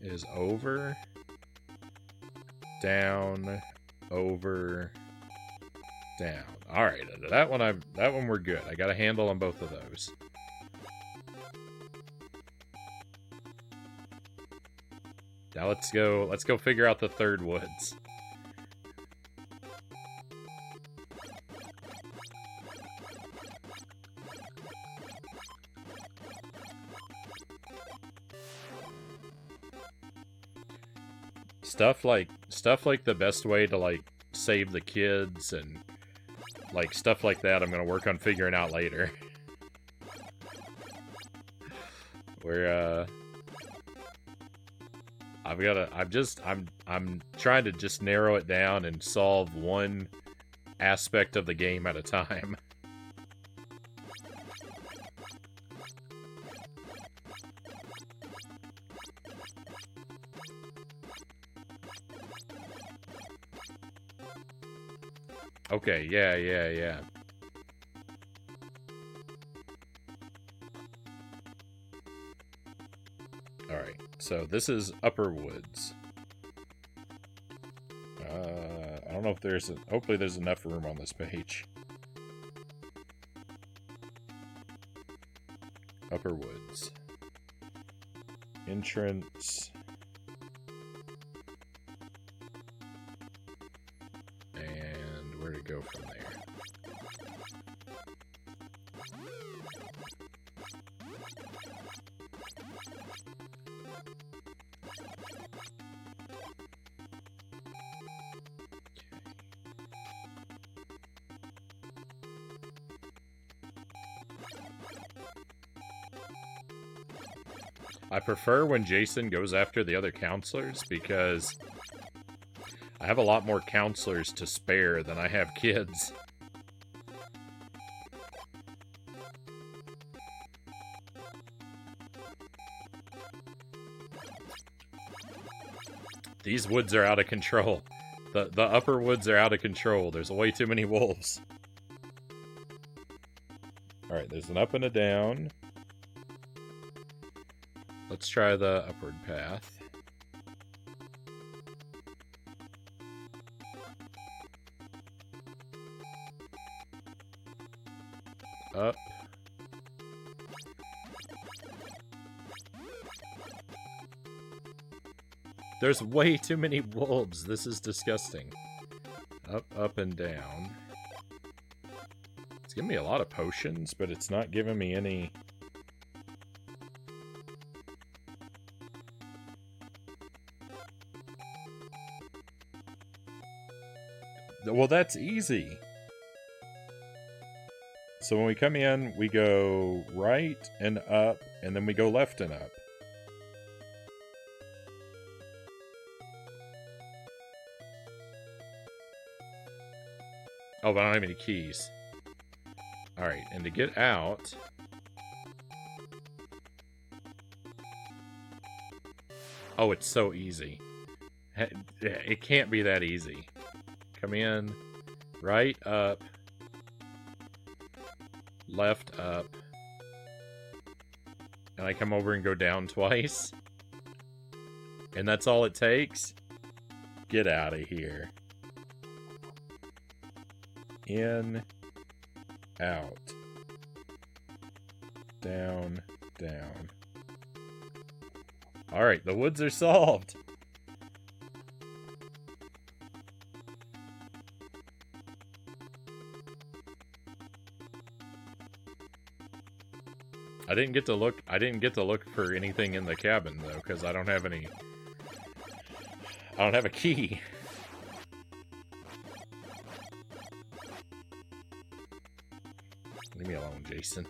is over, down, over, down. Alright, that one we're good. I got a handle on both of those. Now let's go figure out the third woods. Stuff like the best way to like save the kids and like stuff like that I'm gonna work on figuring out later. Where I'm trying to just narrow it down and solve one aspect of the game at a time. Okay, yeah. Alright, so this is Upper Woods. I don't know if hopefully there's enough room on this page. Upper Woods. Entrance. And where to go from there. I prefer when Jason goes after the other counselors because I have a lot more counselors to spare than I have kids. These woods are out of control. The upper woods are out of control. There's way too many wolves. Alright, there's an up and a down. Let's try the upward path. There's way too many wolves. This is disgusting. Up, up, and down. It's giving me a lot of potions, but it's not giving me any... Well, that's easy. So when we come in, we go right and up, and then we go left and up. Oh, but I don't have any keys. Alright, and to get out... Oh, it's so easy. It can't be that easy. Come in, right up, left up, and I come over and go down twice. And that's all it takes? Get out of here. In, out, down, down. Alright, the woods are solved. I didn't get to look for anything in the cabin though, because I don't have any. I don't have a key. Leave me alone, Jason.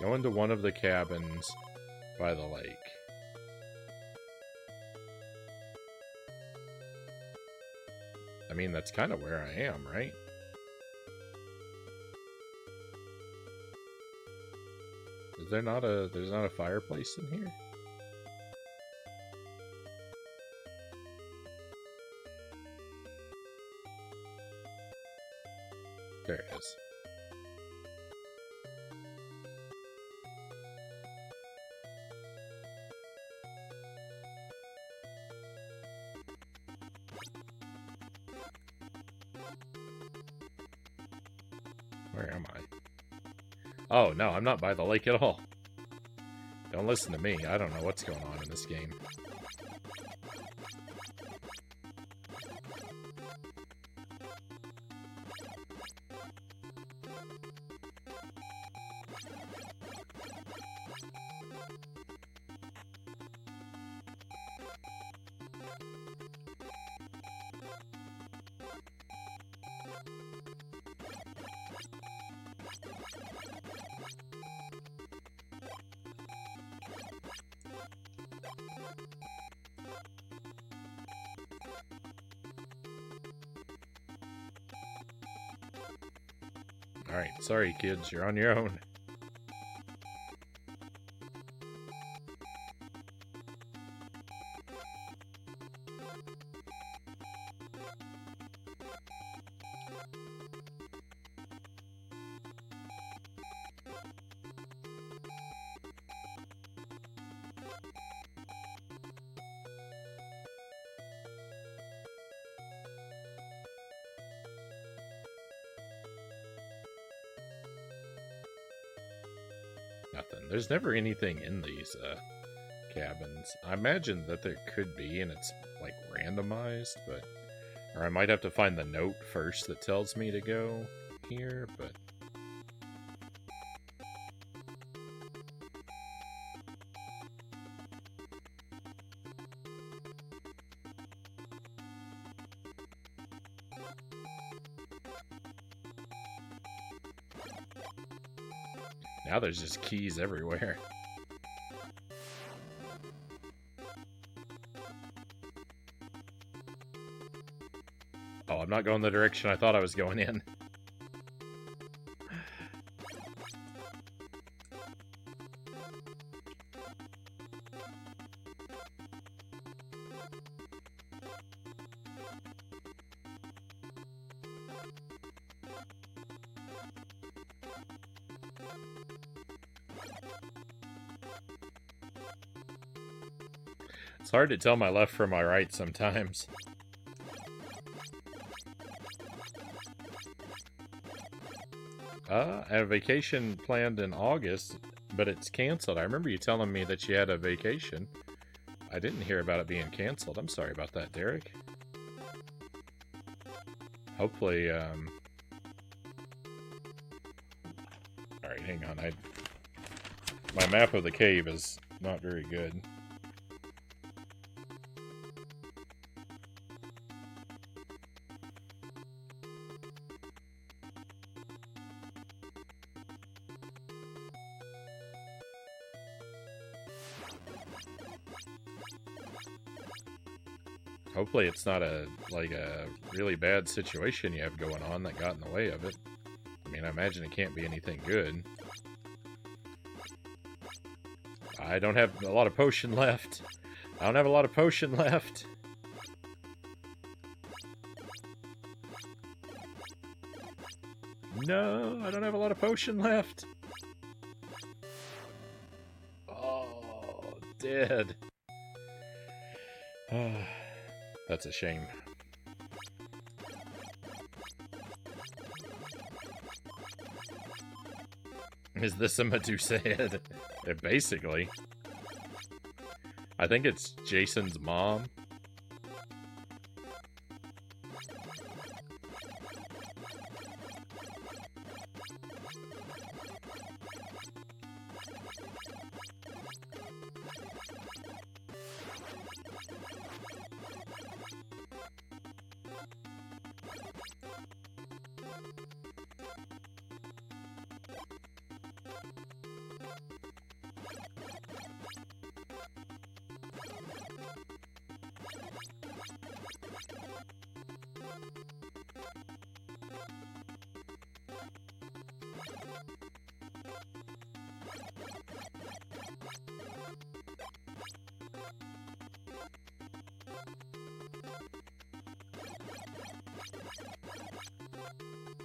Go into one of the cabins by the lake. I mean, that's kind of where I am, right? Is there not a... There's not a fireplace in here? There it is. Where am I? Oh, no, I'm not by the lake at all. Don't listen to me. I don't know what's going on in this game. Alright, sorry kids, you're on your own. Nothing. There's never anything in these cabins. I imagine that there could be, and it's like randomized, but... Or I might have to find the note first that tells me to go here, but... Now there's just keys everywhere. Oh, I'm not going the direction I thought I was going in. It's hard to tell my left from my right sometimes. I have a vacation planned in August, but it's canceled. I remember you telling me that you had a vacation. I didn't hear about it being canceled. I'm sorry about that, Derek. Hopefully, Alright, hang on. My map of the cave is not very good. Hopefully it's not a really bad situation you have going on that got in the way of it. I mean, I imagine it can't be anything good. I don't have a lot of potion left. I don't have a lot of potion left. No, I don't have a lot of potion left. Oh, dead. That's a shame. Is this a Medusa head? Basically. I think it's Jason's mom.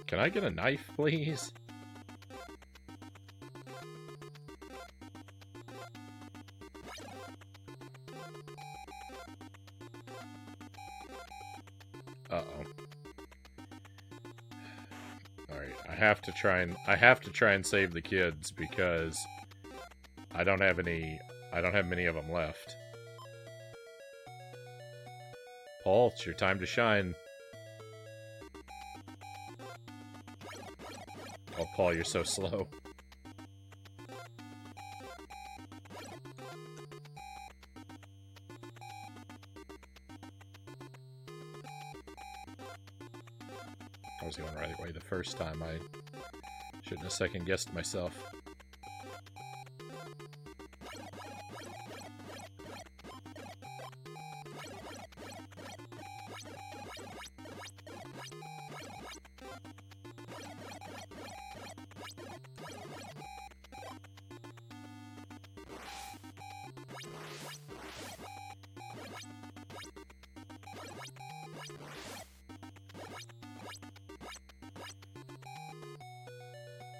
Can I get a knife, please? Uh-oh. Alright, I have to try and save the kids because I don't have many of them left. Paul, it's your time to shine. Oh, Paul, you're so slow. I was going the right way the first time. I shouldn't have second-guessed myself.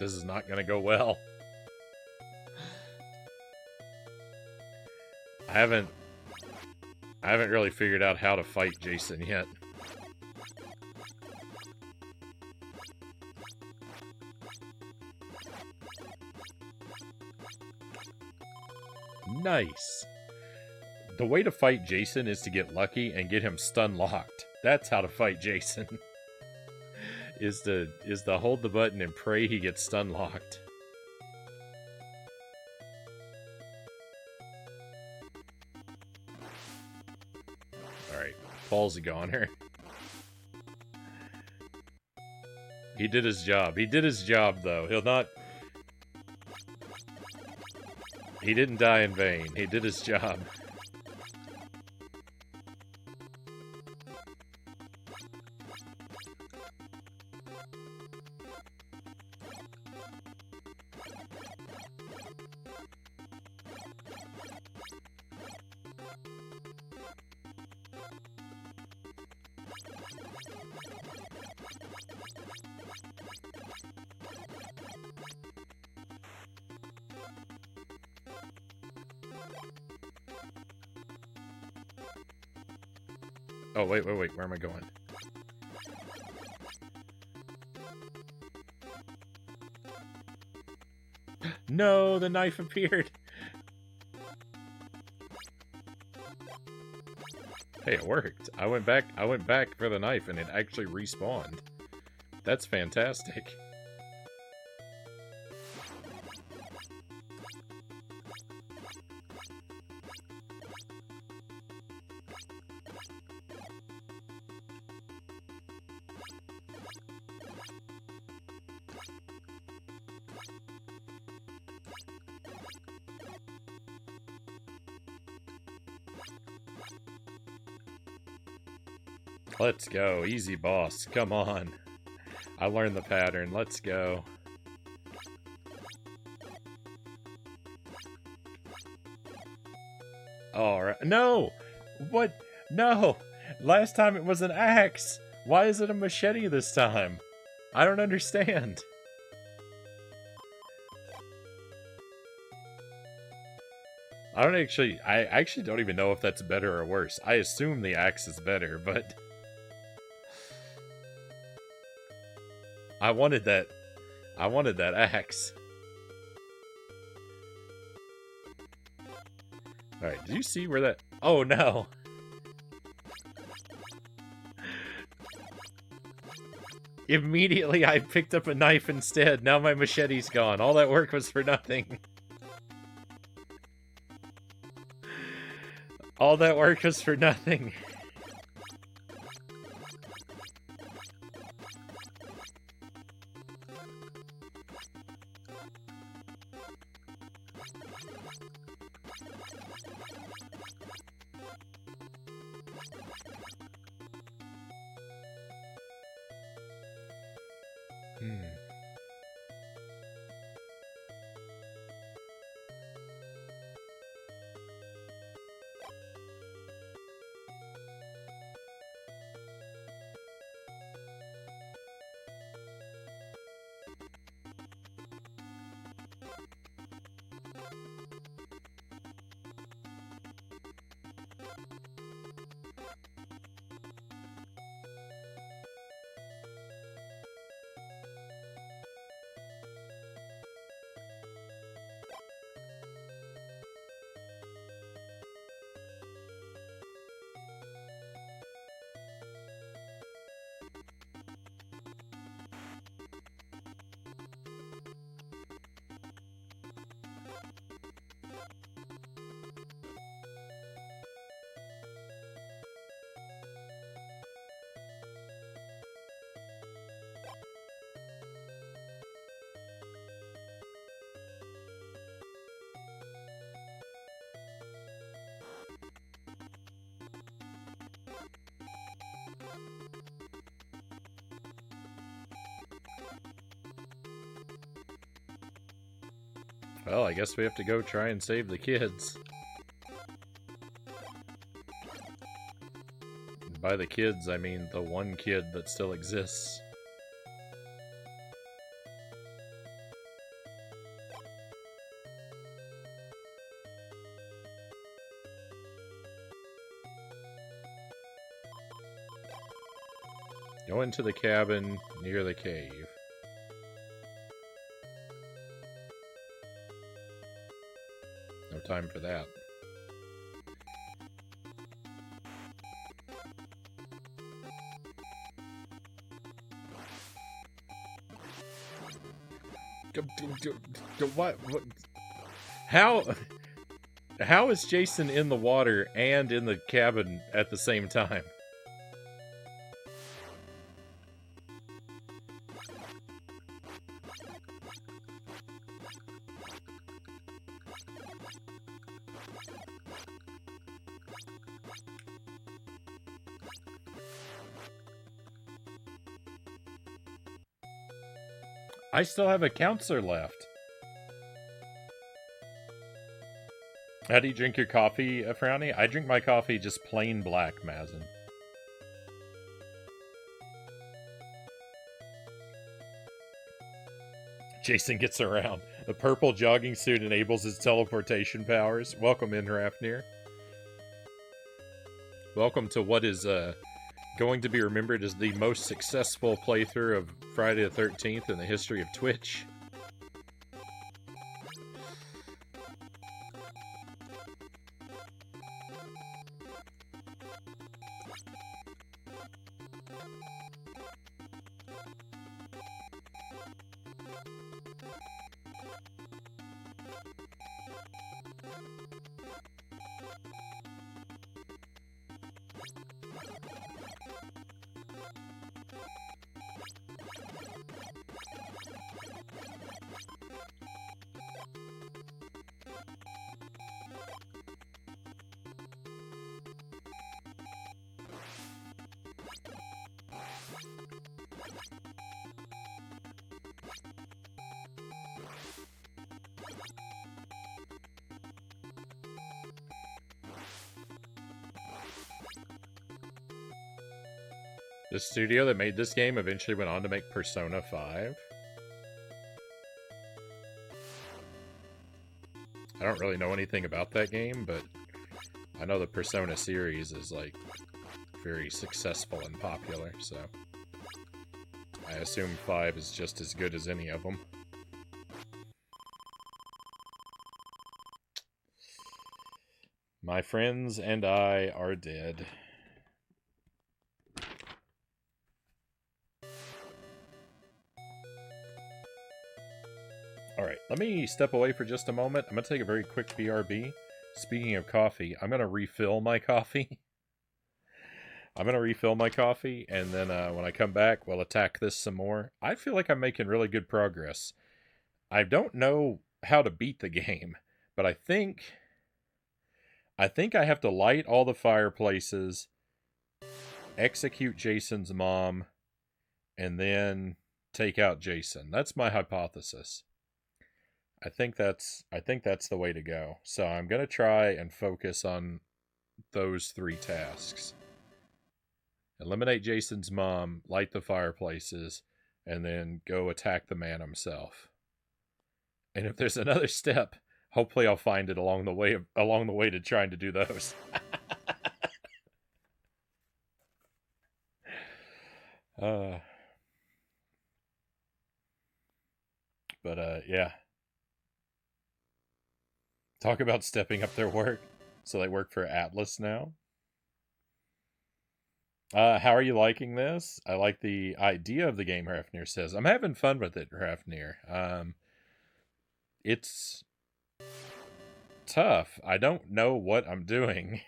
This is not going to go well. I haven't really figured out how to fight Jason yet. Nice. The way to fight Jason is to get lucky and get him stun locked. That's how to fight Jason. is to hold the button and pray he gets stun locked. Alright, Paul's a goner. He did his job. He did his job, though. He didn't die in vain. He did his job. Oh, wait. Where am I going? No, the knife appeared. Hey, it worked. I went back for the knife and it actually respawned. That's fantastic. Let's go. Easy, boss. Come on. I learned the pattern. Let's go. Alright. No! What? No! Last time it was an axe! Why is it a machete this time? I don't understand. I actually don't even know if that's better or worse. I assume the axe is better, but... I wanted that axe. Alright, did you see where that... Oh, no! Immediately I picked up a knife instead. Now my machete's gone. All that work was for nothing. All that work was for nothing. Well, I guess we have to go try and save the kids. And by the kids, I mean the one kid that still exists. Go into the cabin near the cave. No time for that. What? How is Jason in the water and in the cabin at the same time? I still have a counselor left. How do you drink your coffee, Frownie? I drink my coffee just plain black, Mazin. Jason gets around. The purple jogging suit enables his teleportation powers. Welcome in, Rafnir. Welcome to what is going to be remembered as the most successful playthrough of Friday the 13th in the history of Twitch. The studio that made this game eventually went on to make Persona 5. I don't really know anything about that game, but I know the Persona series is, like, very successful and popular, so I assume 5 is just as good as any of them. My friends and I are dead. Alright, let me step away for just a moment. I'm going to take a very quick BRB. Speaking of coffee, I'm going to refill my coffee. And then when I come back, we'll attack this some more. I feel like I'm making really good progress. I don't know how to beat the game, but I think I have to light all the fireplaces, execute Jason's mom, and then take out Jason. That's my hypothesis. I think that's the way to go. So I'm going to try and focus on those 3 tasks. Eliminate Jason's mom, light the fireplaces, and then go attack the man himself. And if there's another step, hopefully I'll find it along the way to trying to do those. Yeah. Talk about stepping up their work. So they work for Atlas now. How are you liking this? I like the idea of the game, Hrafnir says. I'm having fun with it, Hrafnir. It's tough. I don't know what I'm doing.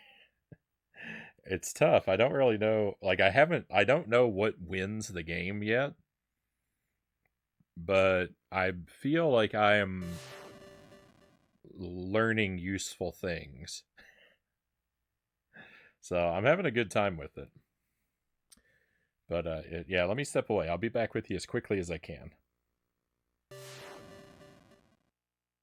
It's tough. I don't really know. Like, I don't know what wins the game yet. But I feel like I am learning useful things. So I'm having a good time with it. But yeah, let me step away. I'll be back with you as quickly as I can.